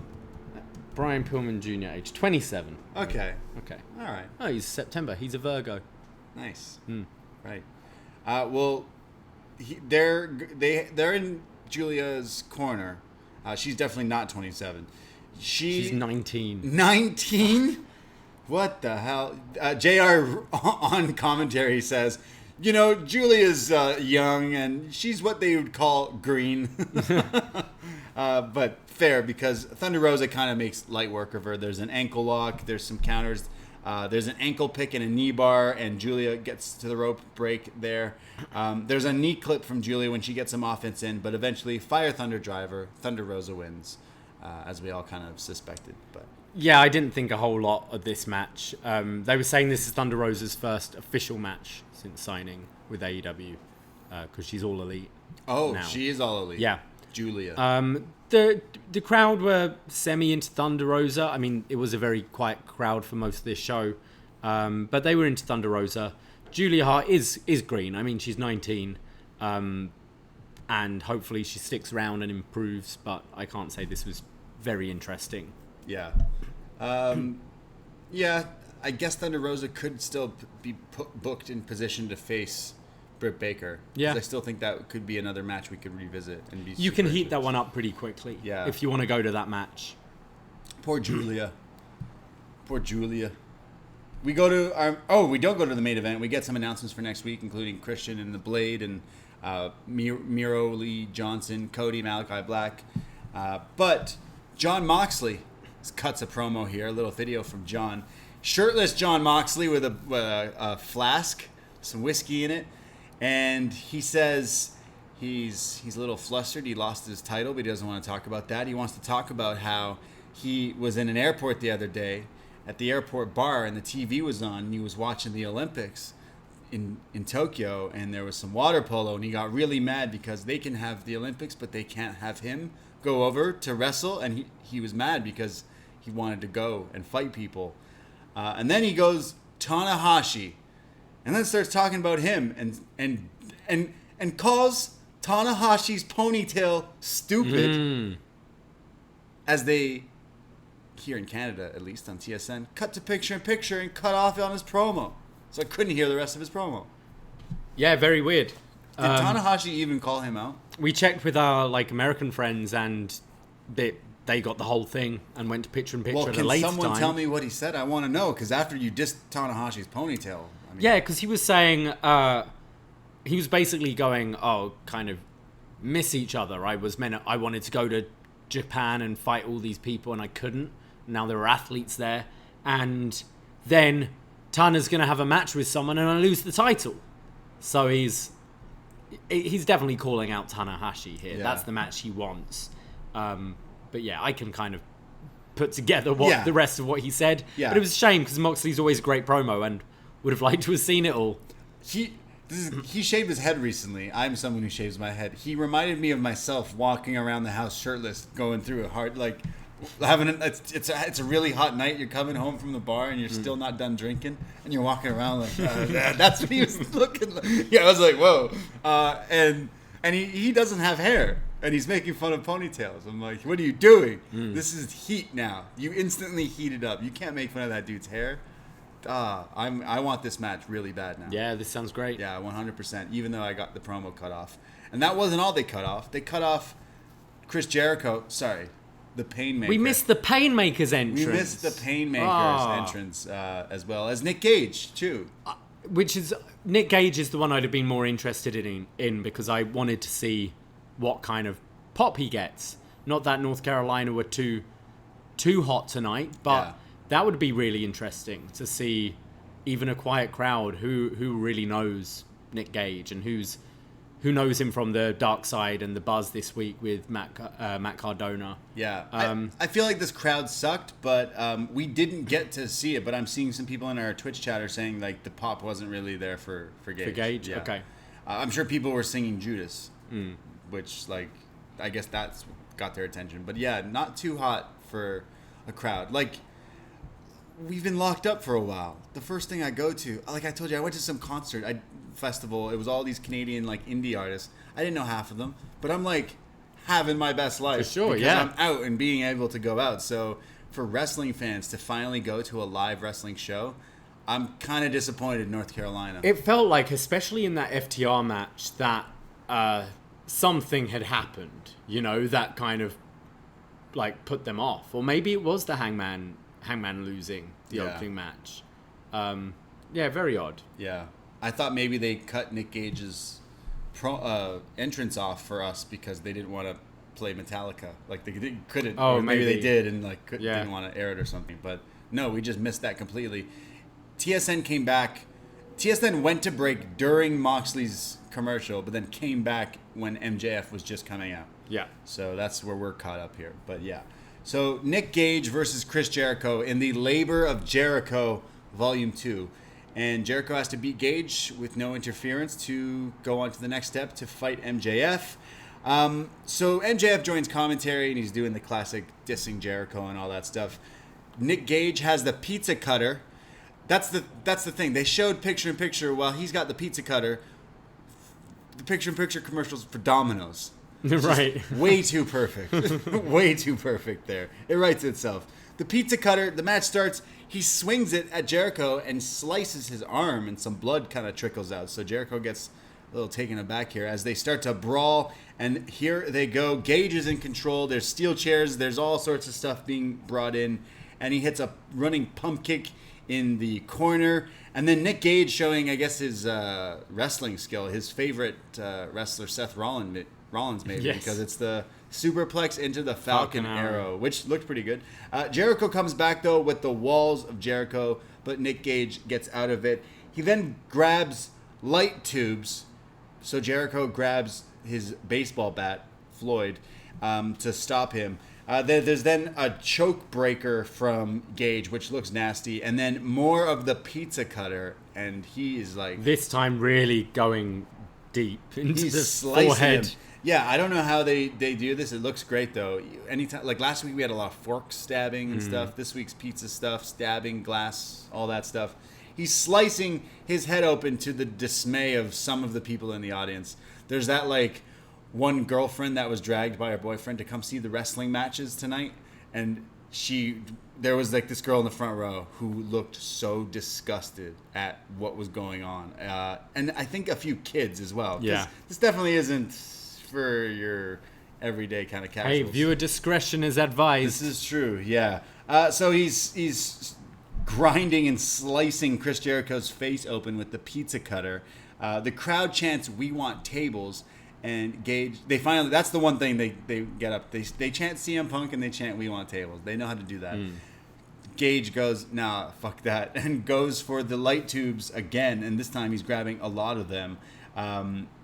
Brian Pillman Jr. age 27. Okay. Okay. All right. Oh, he's September. He's a Virgo. Nice. Hmm. Right. Well, they're in Julia's corner. She's definitely not 27. She's 19. 19? What the hell? JR on commentary says, Julia's young and she's what they would call green. But fair, because Thunder Rosa kind of makes light work of her. There's an ankle lock. There's some counters. There's an ankle pick and a knee bar, and Julia gets to the rope break there. There's a knee clip from Julia when she gets some offense in, but eventually Fire Thunder Driver, Thunder Rosa wins, as we all kind of suspected. But yeah, I didn't think a whole lot of this match. They were saying this is Thunder Rosa's first official match since signing with AEW, because she's all elite. Oh, now. She is all elite. Yeah. Julia. The crowd were semi into Thunder Rosa. I mean, it was a very quiet crowd for most of this show, but they were into Thunder Rosa. Julia Hart is green. I mean, she's 19, and hopefully she sticks around and improves. But I can't say this was very interesting. Yeah. Yeah, I guess Thunder Rosa could still be booked in position to face Britt Baker. Yeah. I still think that could be another match we could revisit. And be You can heat that one up pretty quickly. Yeah. If you want to go to that match. Poor Julia. Poor Julia. We go to our... we don't go to the main event. We get some announcements for next week, including Christian and the Blade and Miro Lee Johnson, Cody, Malachi Black. But Jon Moxley cuts a promo here, a little video from John. Shirtless Jon Moxley with a flask, some whiskey in it. And he says he's a little flustered. He lost his title, but he doesn't want to talk about that. He wants to talk about how he was in an airport the other day at the airport bar, and the TV was on, and he was watching the Olympics in Tokyo, and there was some water polo, and he got really mad because they can have the Olympics, but they can't have him go over to wrestle, and he was mad because he wanted to go and fight people. And then he goes, Tanahashi. And then starts talking about him and calls Tanahashi's ponytail stupid. As they, here in Canada at least on TSN, cut to picture-in-picture and cut off on his promo. So I couldn't hear the rest of his promo. Yeah, very weird. Did Tanahashi even call him out? We checked with our American friends, and they got the whole thing and went to picture-in-picture at a later time. Can someone tell me what he said? I want to know, because after you dissed Tanahashi's ponytail... Yeah, because he was saying, he was basically going, kind of miss each other. I wanted to go to Japan and fight all these people, and I couldn't. Now there were athletes there. And then Tana's going to have a match with someone, and I lose the title. So he's definitely calling out Tanahashi here. Yeah. That's the match he wants. But yeah, I can kind of put together the rest of what he said. Yeah. But it was a shame, because Moxley's always a great promo, and would have liked to have seen it all. He shaved his head recently. I'm someone who shaves my head. He reminded me of myself walking around the house shirtless, going through a hard, like, it's a really hot night. You're coming home from the bar and you're still not done drinking, and you're walking around like that's what he was looking like. Yeah, I was like, whoa. And he doesn't have hair, and he's making fun of ponytails. I'm like, what are you doing? This is heat now. You instantly heated up. You can't make fun of that dude's hair. I want this match really bad now. Yeah, this sounds great. Yeah, 100%. Even though I got the promo cut off, and that wasn't all they cut off. They cut off Chris Jericho. Sorry, the Painmaker. We missed the Painmaker's entrance. We missed the Painmaker's entrance, as well as Nick Gage too. Which is Nick Gage is the one I'd have been more interested in because I wanted to see what kind of pop he gets. Not that North Carolina were too hot tonight, but. Yeah. That would be really interesting to see, even a quiet crowd who really knows Nick Gage and who's who knows him from the dark side and the buzz this week with Matt Cardona. Yeah. I feel like this crowd sucked, but we didn't get to see it. But I'm seeing some people in our Twitch chat are saying like the pop wasn't really there for Gage. For Gage? Yeah. Okay. I'm sure people were singing Judas, which like I guess that's got their attention. But yeah, not too hot for a crowd. Like, we've been locked up for a while. The first thing I go to, like I told you, I went to some festival. It was all these Canadian like indie artists. I didn't know half of them, but I'm like having my best life. For sure, because yeah. I'm out and being able to go out. So for wrestling fans to finally go to a live wrestling show, I'm kind of disappointed in North Carolina. It felt like, especially in that FTR match, that something had happened, you know, that kind of like put them off. Or maybe it was the Hangman losing the opening match. Yeah, very odd. Yeah. I thought maybe they cut Nick Gage's entrance off for us because they didn't want to play Metallica. Like, they couldn't. Oh, or maybe they maybe. did and like didn't want to air it or something. But no, we just missed that completely. TSN came back. TSN went to break during Moxley's commercial, but then came back when MJF was just coming out. Yeah. So that's where we're caught up here. But yeah. So Nick Gage versus Chris Jericho in the Labor of Jericho Volume 2. And Jericho has to beat Gage with no interference to go on to the next step to fight MJF. So MJF joins commentary and he's doing the classic dissing Jericho and all that stuff. Nick Gage has the pizza cutter. That's the thing. They showed picture-in-picture while he's got the pizza cutter. The picture-in-picture commercials for Domino's. Right. Way too perfect. Way too perfect there. It writes itself. The pizza cutter, the match starts. He swings it at Jericho and slices his arm, and some blood kind of trickles out. So Jericho gets a little taken aback here as they start to brawl. And here they go. Gage is in control. There's steel chairs. There's all sorts of stuff being brought in. And he hits a running pump kick in the corner. And then Nick Gage showing, I guess, his wrestling skill. His favorite wrestler, Seth Rollins maybe, yes. because it's the superplex into the Falcon Arrow, which looked pretty good. Jericho comes back, though, with the walls of Jericho, but Nick Gage gets out of it. He then grabs light tubes, so Jericho grabs his baseball bat, Floyd, to stop him. There's then a choke breaker from Gage, which looks nasty, and then more of the pizza cutter, and he is like... This time really going deep into the slicing forehead. him. Yeah, I don't know how they do this. It looks great, though. Anytime, like last week we had a lot of fork stabbing and stuff. This week's pizza stuff, stabbing, glass, all that stuff. He's slicing his head open to the dismay of some of the people in the audience. There's that, like, one girlfriend that was dragged by her boyfriend to come see the wrestling matches tonight. And there was, like, this girl in the front row who looked so disgusted at what was going on. And I think a few kids as well. Yeah. This definitely isn't... for your everyday kind of casuals. Hey, viewer discretion is advised. This is true, yeah. So he's grinding and slicing Chris Jericho's face open with the pizza cutter. The crowd chants, "We want tables," and Gage. That's the one thing they get up. They chant CM Punk and they chant, "We want tables." They know how to do that. Gage goes, "Nah, fuck that," and goes for the light tubes again. And this time he's grabbing a lot of them.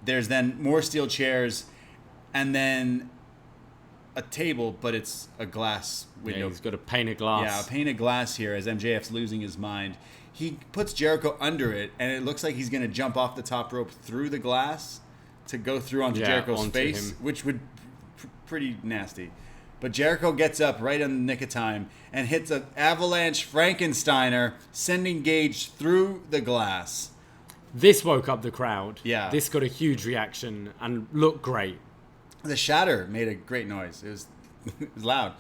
There's then more steel chairs. And then a table, but it's a glass window. Yeah, he's got a pane of glass. Yeah, a pane of glass here as MJF's losing his mind. He puts Jericho under it, and it looks like he's going to jump off the top rope through the glass to go through onto Jericho's face, which would pretty nasty. But Jericho gets up right in the nick of time and hits an avalanche Frankensteiner, sending Gage through the glass. This woke up the crowd. Yeah. This got a huge reaction and looked great. The shatter made a great noise. It was loud.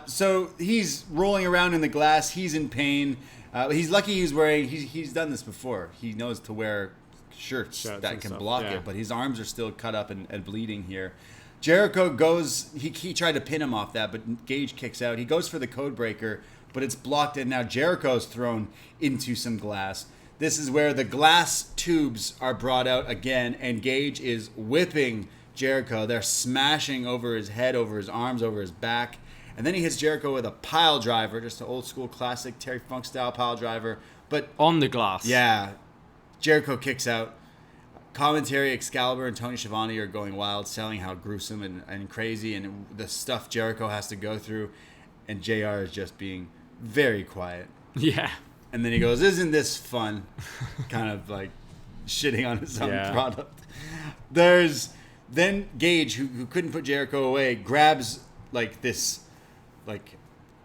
So he's rolling around in the glass. He's in pain. He's lucky he's wearing... He's done this before. He knows to wear shirts that can block it. But his arms are still cut up and bleeding here. Jericho goes... He tried to pin him off that, but Gage kicks out. He goes for the code breaker, but it's blocked, and now Jericho's thrown into some glass. This is where the glass tubes are brought out again, and Gage is whipping Jericho. They're smashing over his head, over his arms, over his back. And then he hits Jericho with a pile driver, just an old school classic Terry Funk style pile driver. But on the glass. Yeah. Jericho kicks out. commentary, Excalibur and Tony Schiavone are going wild, selling how gruesome and crazy and the stuff Jericho has to go through. And JR is just being very quiet. Yeah. And then he goes, "Isn't this fun?" Kind of like shitting on his own product. There's then Gage, who couldn't put Jericho away, grabs like this, like,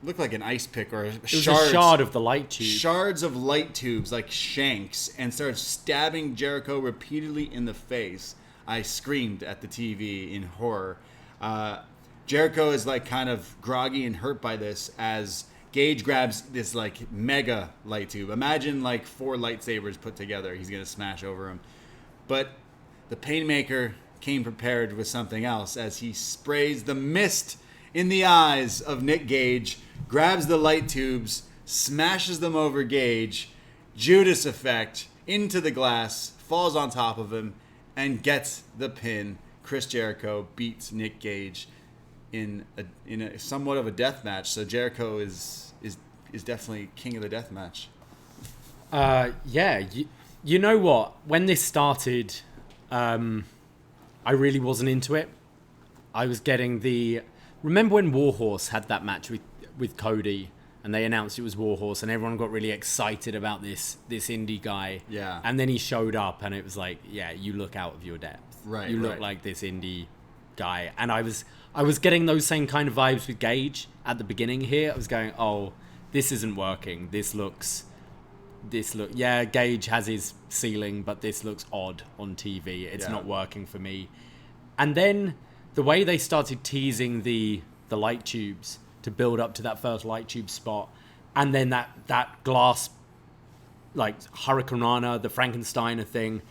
looked like an ice pick or a shard of the light tube. Shards of light tubes, like shanks, and starts stabbing Jericho repeatedly in the face. I screamed at the TV in horror. Jericho is like kind of groggy and hurt by this as Gage grabs this like mega light tube. Imagine like 4 lightsabers put together. He's going to smash over him. But the Painmaker came prepared with something else as he sprays the mist in the eyes of Nick Gage, grabs the light tubes, smashes them over Gage, Judas effect into the glass, falls on top of him, and gets the pin. Chris Jericho beats Nick Gage in a somewhat of a death match. So Jericho is definitely king of the death match. You know what? When this started, I really wasn't into it. I was getting remember when Warhorse had that match with Cody, and they announced it was Warhorse, and everyone got really excited about this indie guy. Yeah. And then he showed up, and it was like, yeah, you look out of your depth. Right. You look like this indie guy. And I was getting those same kind of vibes with Gage at the beginning here. I was going, oh, this isn't working. Yeah, Gage has his ceiling, but this looks odd on TV. It's not working for me. And then the way they started teasing the light tubes to build up to that first light tube spot, and then that glass, like Hurricanrana, the Frankensteiner thing,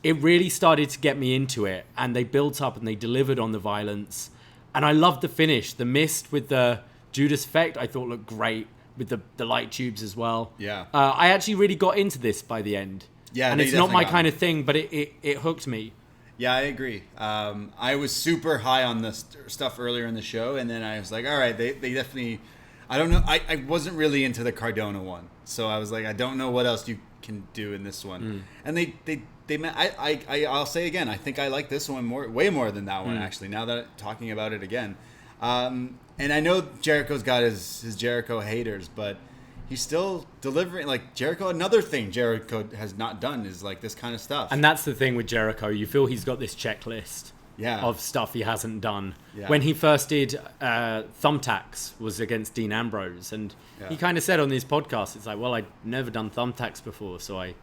it really started to get me into it. And they built up and they delivered on the violence. And I loved the finish. The mist with the Judas effect, I thought looked great with the light tubes as well. Yeah. I actually really got into this by the end. Yeah, and it's not my kind of thing, but it hooked me. Yeah, I agree. I was super high on the stuff earlier in the show, and then I was like, all right, they definitely... I don't know. I wasn't really into the Cardona one, so I was like, I don't know what else you can do in this one. And I'll say again, I think I like this one way more than that one, actually, now that talking about it again. And I know Jericho's got his Jericho haters, but he's still delivering. Like, Jericho, another thing Jericho has not done is like this kind of stuff. And that's the thing with Jericho. You feel he's got this checklist of stuff he hasn't done. Yeah. When he first did Thumbtacks was against Dean Ambrose, and he kind of said on his podcast, it's like, well, I'd never done Thumbtacks before, so I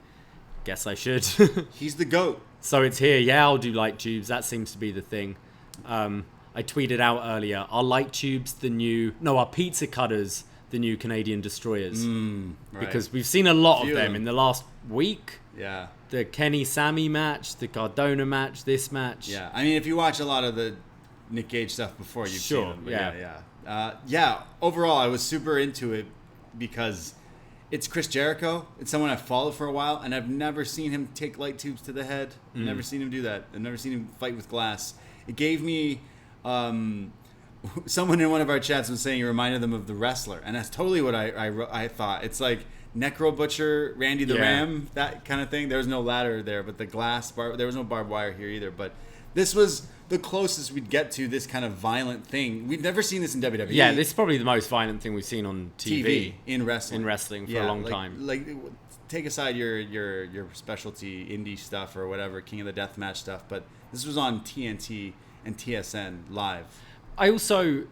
guess I should. He's the GOAT. So it's here. Yeah, I'll do light tubes. That seems to be the thing. I tweeted out earlier, are light tubes our pizza cutters the new Canadian destroyers? Right. Because we've seen a lot of them in the last week. Yeah. The Kenny-Sammy match, the Cardona match, this match. Yeah. I mean, if you watch a lot of the Nick Gage stuff before, you've seen them. Yeah. Overall, I was super into it because it's Chris Jericho. It's someone I've followed for a while, and I've never seen him take light tubes to the head. Never seen him do that. I've never seen him fight with glass. It gave me... someone in one of our chats was saying it reminded them of The Wrestler, and that's totally what I thought. It's like Necro Butcher, Randy the Ram, that kind of thing. There was no ladder there, but the glass bar, there was no barbed wire here either. But this was the closest we'd get to this kind of violent thing. We've never seen this in WWE. Yeah, this is probably the most violent thing we've seen on TV in wrestling for a long time. Like, take aside your specialty indie stuff or whatever, King of the Deathmatch stuff, but this was on TNT and TSN live. I also,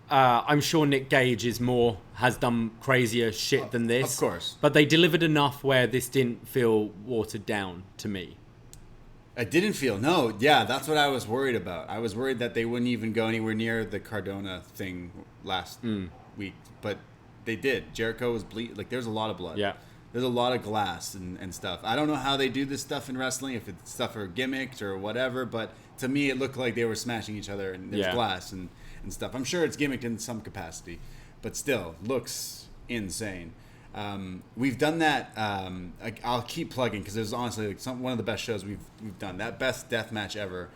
I'm sure Nick Gage has done crazier shit than this. Of course. But they delivered enough where this didn't feel watered down to me. I didn't feel, no. Yeah, that's what I was worried about. I was worried that they wouldn't even go anywhere near the Cardona thing last week. But they did. Jericho was like, there's a lot of blood. Yeah. There's a lot of glass and stuff. I don't know how they do this stuff in wrestling, if it's stuff or gimmicked or whatever, but to me it looked like they were smashing each other and there's glass and stuff. I'm sure it's gimmicked in some capacity, but still, looks insane. We've done that. I'll keep plugging because it was honestly like one of the best shows we've done. That best death match ever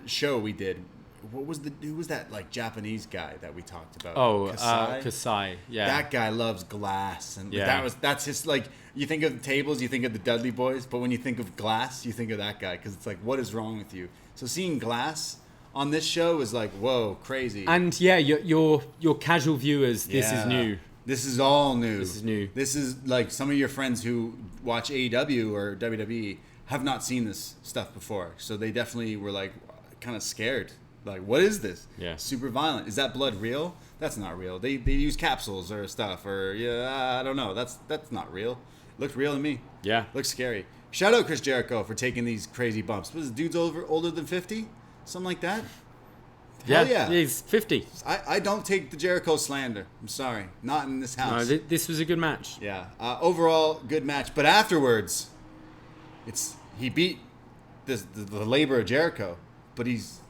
show we did who was that like Japanese guy that we talked about? Oh, Kasai? Kasai. Yeah. That guy loves glass, and Yeah. that's his like. You think of the tables, you think of the Dudley Boys, but when you think of glass, you think of that guy because it's like, what is wrong with you? So seeing glass on this show is like, whoa, crazy. And yeah, your casual viewers, this is new. This is all new. This is new. This is like some of your friends who watch AEW or WWE have not seen this stuff before. So they definitely were like kind of scared. Like, what is this? Yeah. Super violent. Is that blood real? That's not real. They use capsules or stuff or I don't know. That's not real. Looked real to me. Yeah. Looks scary. Shout out Chris Jericho for taking these crazy bumps. Was the dude's older than 50? Something like that? Hell yeah. He's 50. I don't take the Jericho slander. I'm sorry. Not in this No, house. this was a good match. Yeah. Overall, good match. But afterwards, he beat the labor of Jericho. But he's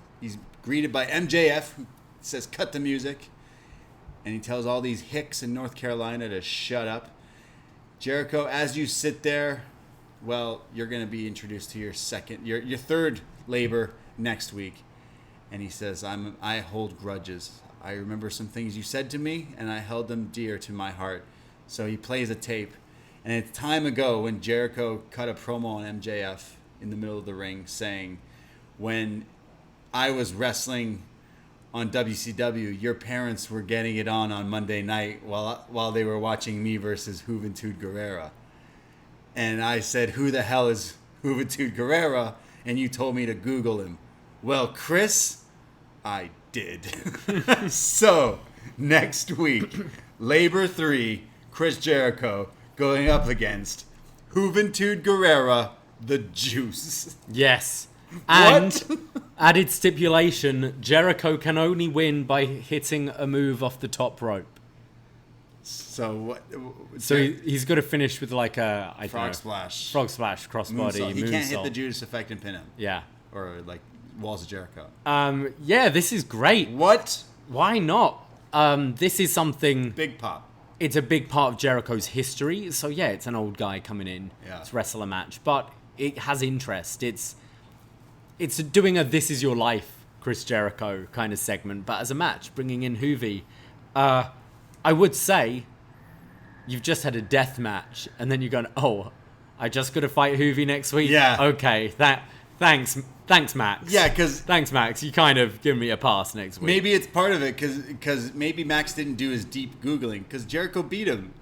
greeted by MJF, who says, cut the music. And he tells all these hicks in North Carolina to shut up. Jericho, as you sit there, well, you're going to be introduced to your third labor next week. And he says, I hold grudges. I remember some things you said to me, and I held them dear to my heart. So he plays a tape. And it's time ago when Jericho cut a promo on MJF in the middle of the ring saying, when I was wrestling on WCW, your parents were getting it on Monday night while they were watching me versus Juventud Guerrera. And I said, who the hell is Juventud Guerrera? And you told me to Google him. Well, Chris, I did. So, next week, Labor 3, Chris Jericho going up against Juventud Guerrera, the Juice. Yes. And added stipulation, Jericho can only win by hitting a move off the top rope. So what? So he's got to finish with like a frog splash, crossbody, moonsault. He can't hit moonsault. the Judas effect and pin him. Yeah. Or like Walls of Jericho. Yeah, this is great. What? Why not? This is something. Big pop. It's a big part of Jericho's history. So yeah, it's an old guy coming in to wrestle a match, but it has interest. It's doing a "This Is Your Life" Chris Jericho kind of segment, but as a match, bringing in Hoovy. I would say you've just had a death match, and then you're going, oh, I just got to fight Hoovy next week? Yeah. Okay, thanks, Max. Yeah, because... Thanks, Max. You kind of give me a pass next week. Maybe it's part of it, because maybe Max didn't do his deep Googling, because Jericho beat him.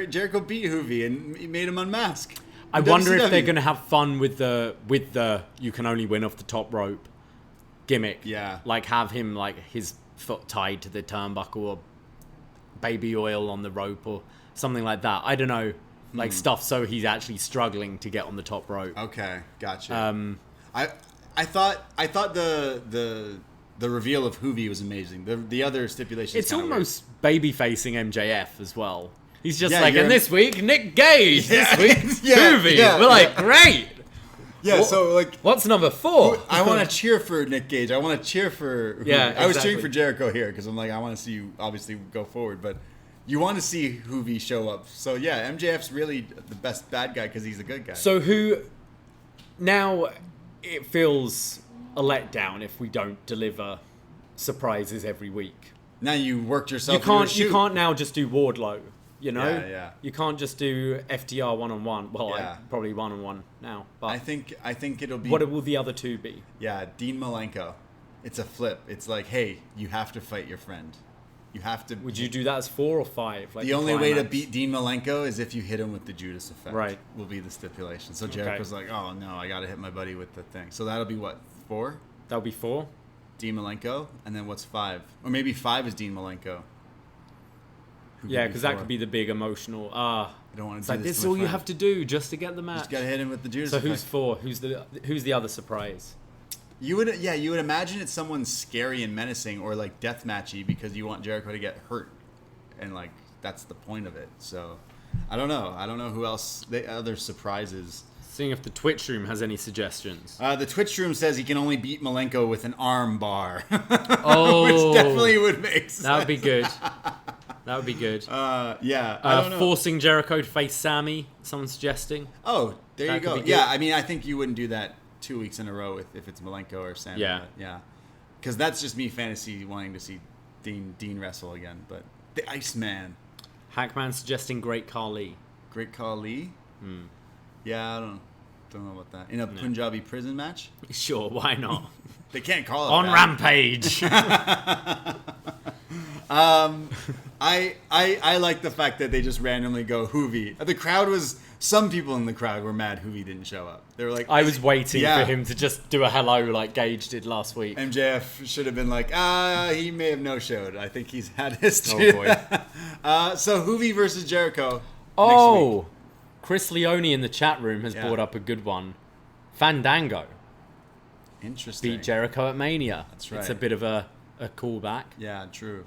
Jericho beat Hoovy, and he made him unmask. I wonder if they're going to have fun with the you can only win off the top rope gimmick. Yeah. Like have him like his foot tied to the turnbuckle or baby oil on the rope or something like that. I don't know. Like stuff so he's actually struggling to get on the top rope. Okay, gotcha. I thought the reveal of Hoovy was amazing. The other stipulations. It's almost baby facing MJF as well. He's just Yeah, and this week, Nick Gage. This week, Hoovy. Yeah, We're like, great. Yeah, so like... What's number 4? I want to cheer for Nick Gage. I want to cheer for... Hoovy. Yeah, I was cheering exactly. for Jericho here because I'm like, I want to see you obviously go forward, but you want to see Hoovy show up. So yeah, MJF's really the best bad guy because he's a good guy. So who... Now, it feels a letdown if we don't deliver surprises every week. Now you worked yourself You into a can't now just do Wardlow, you know? Yeah. You can't just do FTR one-on-one. Well, Yeah. probably one-on-one now. But I think it'll be... what will the other two be? Yeah, Dean Malenko. It's a flip. It's like, hey, you have to fight your friend. You have to... Would you do that as 4 or 5? Like the only way to climax? beat Dean Malenko is if you hit him with the Judas effect. Right. Will be the stipulation. So Jericho's like, oh no, I got to hit my buddy with the thing. So that'll be what, 4? That'll be 4. Dean Malenko, and then what's 5? Or maybe 5 is Dean Malenko. Who Yeah, could be because that 4? could be the big emotional. I don't want to It's do like this this is to my all you friend. have to do just to get the match. Just got to hit him with the Judas So effect. who's 4? Who's the other surprise? You would imagine it's someone scary and menacing or like death matchy because you want Jericho to get hurt, and like that's the point of it. So I don't know who else the other surprises. Seeing if the Twitch room has any suggestions. The Twitch room says he can only beat Malenko with an arm bar. Oh, which definitely would make sense. That would be good. That would be good. Yeah, I don't know. Forcing Jericho to face Sammy. Someone's suggesting. Oh, there That you could go. be good. Yeah, I mean, I think you wouldn't do that 2 weeks in a row if it's Malenko or Sammy. Yeah. But yeah. because that's just me fantasy wanting to see Dean wrestle again. But the Iceman. Hackman suggesting Great Khali. Great Khali? Yeah, I don't know about that. In a Punjabi prison match? Sure, why not? They can't call it On that. Rampage. I like the fact that they just randomly go Hoovy. Some people in the crowd were mad Hoovy didn't show up. They were like, I was waiting for him to just do a hello like Gage did last week. MJF should have been like, he may have no-showed. I think he's had history. Oh, boy. So Hoovy versus Jericho. Oh, next week. Chris Leone in the chat room has brought up a good one. Fandango Interesting. beat Jericho at Mania. That's right. It's a bit of a callback. Yeah, true.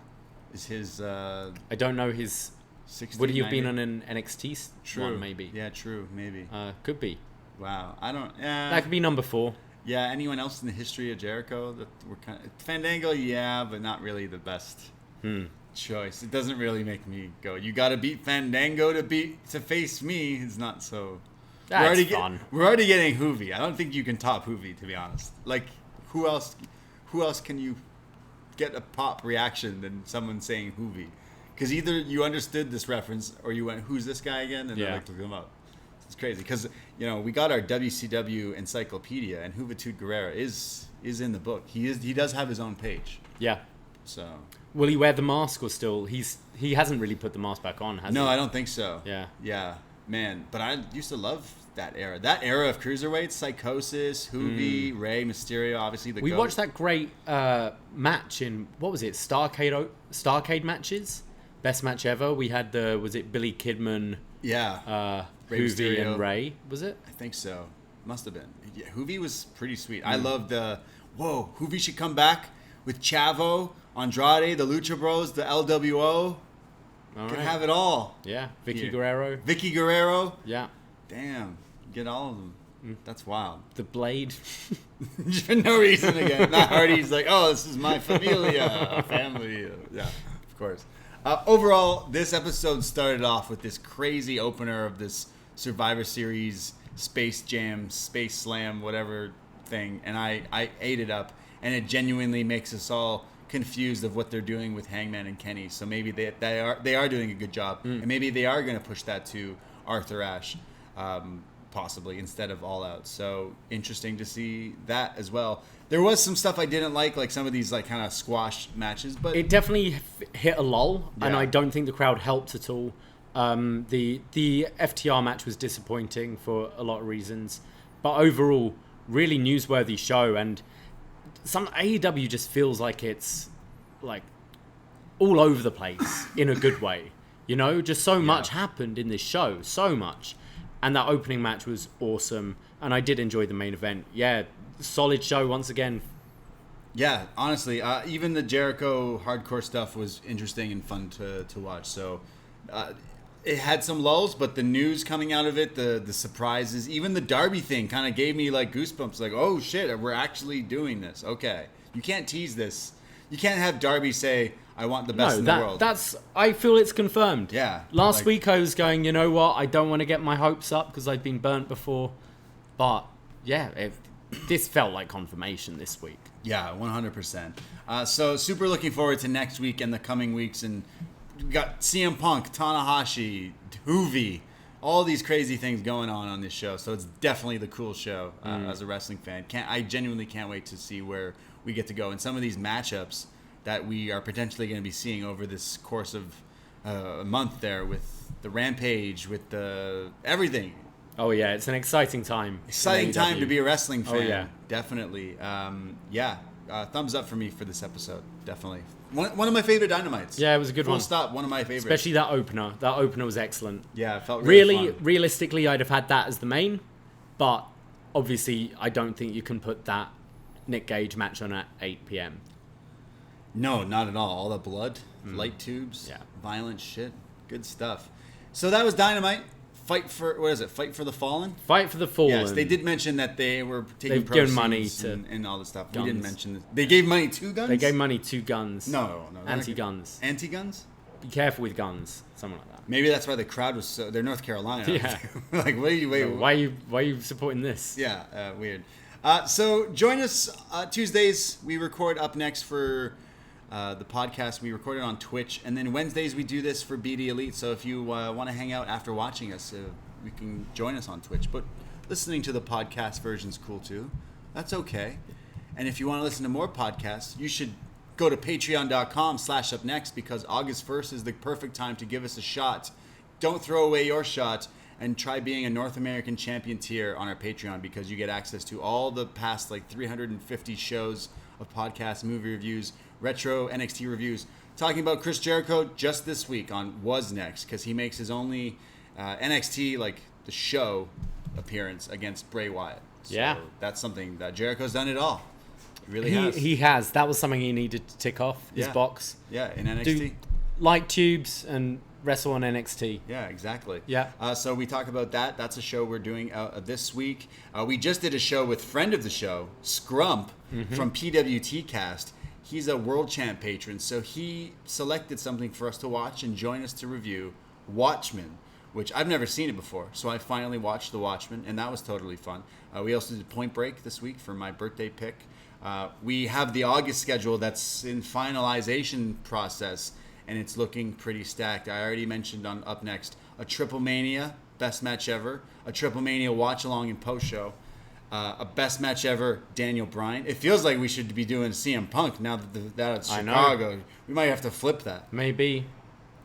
Is his... I don't know his... 60, Would he have 90? been on an NXT one, maybe? Yeah, true. Maybe. Could be. Wow. I don't... Yeah. That could be number 4. Yeah, anyone else in the history of Jericho that we're kind of... Fandango, yeah, but not really the best choice. It doesn't really make me go, you got to beat Fandango to face me. It's not so... That's fun. We're already getting Hoovy. I don't think you can top Hoovy, to be honest. Like, who else can you get a pop reaction than someone saying Hoovy? Because either you understood this reference or you went, who's this guy again? And then looked him up. It's crazy. Because, we got our WCW encyclopedia, and Juventud Guerrera is in the book. He does have his own page. Yeah. So... Will he wear the mask or still? He hasn't really put the mask back on, has he? No, I don't think so. Yeah. Yeah. Man, but I used to love that era. That era of cruiserweights, Psychosis, Hoovy, Rey, Mysterio, obviously the We GOAT. watched that great match in, what was it, Starcade matches? Best match ever. We had was it Billy Kidman, Rey Hoovy Mysterio. and Ray, was it? I think so. Must have been. Yeah, Hoovy was pretty sweet. I loved Hoovy should come back with Chavo, Andrade, the Lucha Bros, the LWO. Could have it all. Yeah, Vicky Here. Guerrero. Vicky Guerrero. Yeah. Damn. Get all of them. That's wild. The Blade. For no reason again. Matt Hardy's like, this is my familia. Family. Yeah, of course. Overall, this episode started off with this crazy opener of this Survivor Series Space Jam, Space Slam, whatever thing. And I ate it up. And it genuinely makes us all confused of what they're doing with Hangman and Kenny. So maybe they are doing a good job. And maybe they are going to push that to Arthur Ashe. Possibly instead of All Out. So interesting to see that as well. There was some stuff I didn't like some of these kind of squash matches, but It definitely hit a lull, and Yeah. I don't think the crowd helped at all. The FTR match was disappointing for a lot of reasons, but overall, really newsworthy show. And some AEW just feels like it's all over the place in a good way. Just so much happened in this show, so much. And that opening match was awesome, and I did enjoy the main event. Yeah, solid show once again. yeah, honestly, even the Jericho hardcore stuff was interesting and fun to watch. So it had some lulls, but the news coming out of it, the surprises, even the Darby thing kind of gave me goosebumps. Oh shit, we're actually doing this. Okay, you can't tease this. You can't have Darby say, I want the best in the world. I feel it's confirmed. Yeah. Last week I was going, you know what? I don't want to get my hopes up because I've been burnt before. But yeah, this felt like confirmation this week. Yeah, 100%. So super looking forward to next week and the coming weeks. And we got CM Punk, Tanahashi, Hoovy, all these crazy things going on this show. So it's definitely the cool show as a wrestling fan. I genuinely can't wait to see where we get to go. And some of these matchups that we are potentially going to be seeing over this course of a month there with the Rampage, with the everything. Oh yeah, it's an exciting time. Exciting time to be a wrestling fan. Oh yeah. Definitely. Thumbs up for me for this episode. Definitely. One of my favorite Dynamites. Yeah, it was a good Full one. stop. One of my favorites. Especially that opener. That opener was excellent. Yeah, it felt really fun. Realistically, I'd have had that as the main, but obviously I don't think you can put that Nick Gage match on at 8 p.m. No, not at all. All the blood, light tubes, violent shit. Good stuff. So that was Dynamite. Fight for the Fallen? Fight for the Fallen. Yes, they did mention that they were taking They've given proceeds money to and all this stuff. guns. We didn't mention this. They gave money to guns? They gave money to guns. No. Anti-guns. Anti-guns? Be careful with guns. Something like that. Maybe that's why the crowd was so... They're North Carolina. Yeah. Why are you... Why are you supporting this? Yeah, weird. So join us Tuesdays. We record Up Next for the podcast. We record it on Twitch. And then Wednesdays we do this for BDElite. So if you want to hang out after watching us, you can join us on Twitch. But listening to the podcast version's cool too. That's okay. And if you want to listen to more podcasts, you should go to patreon.com/upnext because August 1st is the perfect time to give us a shot. Don't throw away your shot and try being a North American champion tier on our Patreon because you get access to all the past 350 shows of podcasts, movie reviews, retro NXT reviews. Talking about Chris Jericho just this week on Was Next because he makes his only NXT, the show appearance against Bray Wyatt. So yeah. That's something that Jericho's done it all. He really has. He has. That was something he needed to tick off his box. Yeah, in NXT. Do light tubes and wrestle on NXT. Yeah, exactly. Yeah. So we talk about that. That's a show we're doing this week. We just did a show with friend of the show, Scrump, from PWT Cast. He's a world champ patron, so he selected something for us to watch and join us to review, Watchmen, which I've never seen it before. So I finally watched The Watchmen, and that was totally fun. We also did Point Break this week for my birthday pick. We have the August schedule that's in finalization process, and it's looking pretty stacked. I already mentioned on Up Next a Triple Mania, best match ever, a Triple Mania watch-along and post-show, a best match ever, Daniel Bryan. It feels like we should be doing CM Punk now that it's Chicago. We might have to flip that. Maybe.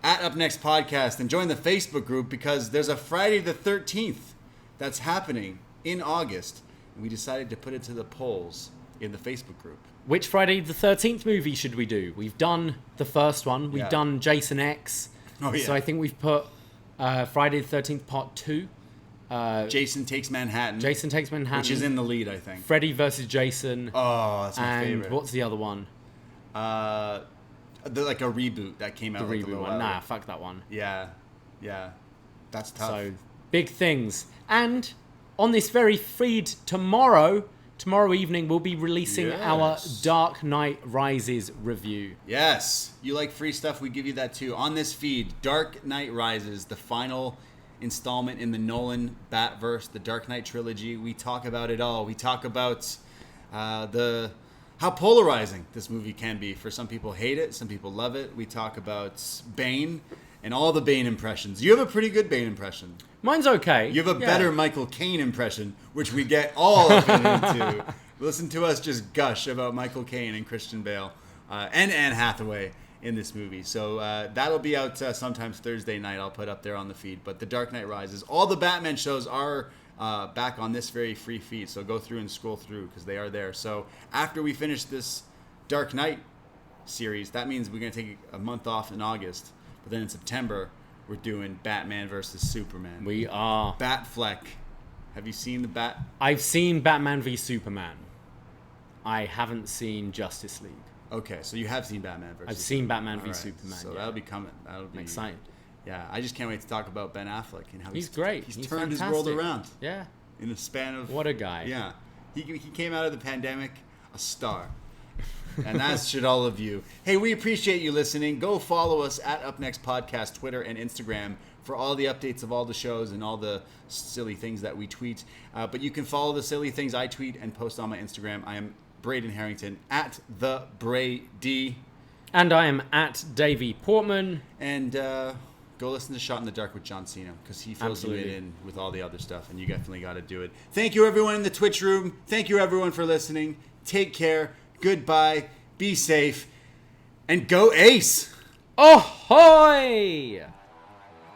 At Up Next Podcast, and join the Facebook group because there's a Friday the 13th that's happening in August, and we decided to put it to the polls in the Facebook group. Which Friday the 13th movie should we do? We've done the first one. We've done Jason X. Oh, yeah. So I think we've put Friday the 13th Part 2. Jason Takes Manhattan. Jason Takes Manhattan. Which is in the lead, I think. Freddy versus Jason. Oh, that's my favorite. And what's the other one? A reboot that came out. The reboot one. Nah, fuck that one. Yeah. That's tough. So, big things. And on this very feed tomorrow evening, we'll be releasing our Dark Knight Rises review. Yes. You like free stuff, we give you that too. On this feed, Dark Knight Rises, the final installment in the Nolan Batverse, the Dark Knight trilogy. We talk about it all. We talk about how polarizing this movie can be. For some people hate it, some people love it. We talk about Bane and all the Bane impressions. You have a pretty good Bane impression. Mine's okay. You have a better Michael Caine impression, which we get all of it into. Listen to us just gush about Michael Caine and Christian Bale and Anne Hathaway in this movie. So that'll be out sometimes Thursday night. I'll put up there on the feed. But The Dark Knight Rises. All the Batman shows are back on this very free feed. So go through and scroll through because they are there. So after we finish this Dark Knight series, that means we're going to take a month off in August. But then in September, we're doing Batman versus Superman. We are. Batfleck. Have you seen the Bat? I've seen Batman v Superman. I haven't seen Justice League. Okay, so you have seen Batman versus I've seen Batman All v right, Superman. So that'll be coming. That'll be I'm excited. Yeah, I just can't wait to talk about Ben Affleck and how he's great. He's fantastic. turned his world around. Yeah. In the span of what a guy. Yeah, he came out of the pandemic a star. And as should all of you. Hey, we appreciate you listening. Go follow us at Up Next Podcast, Twitter and Instagram for all the updates of all the shows and all the silly things that we tweet. But you can follow the silly things I tweet and post on my Instagram. I am Braden Herrington at the Brady. And I am at Davie Portman. And go listen to Shot in the Dark with John Cena because he fills you in with all the other stuff, and you definitely got to do it. Thank you, everyone in the Twitch room. Thank you, everyone, for listening. Take care. Goodbye. Be safe. And go Ace. Ahoy!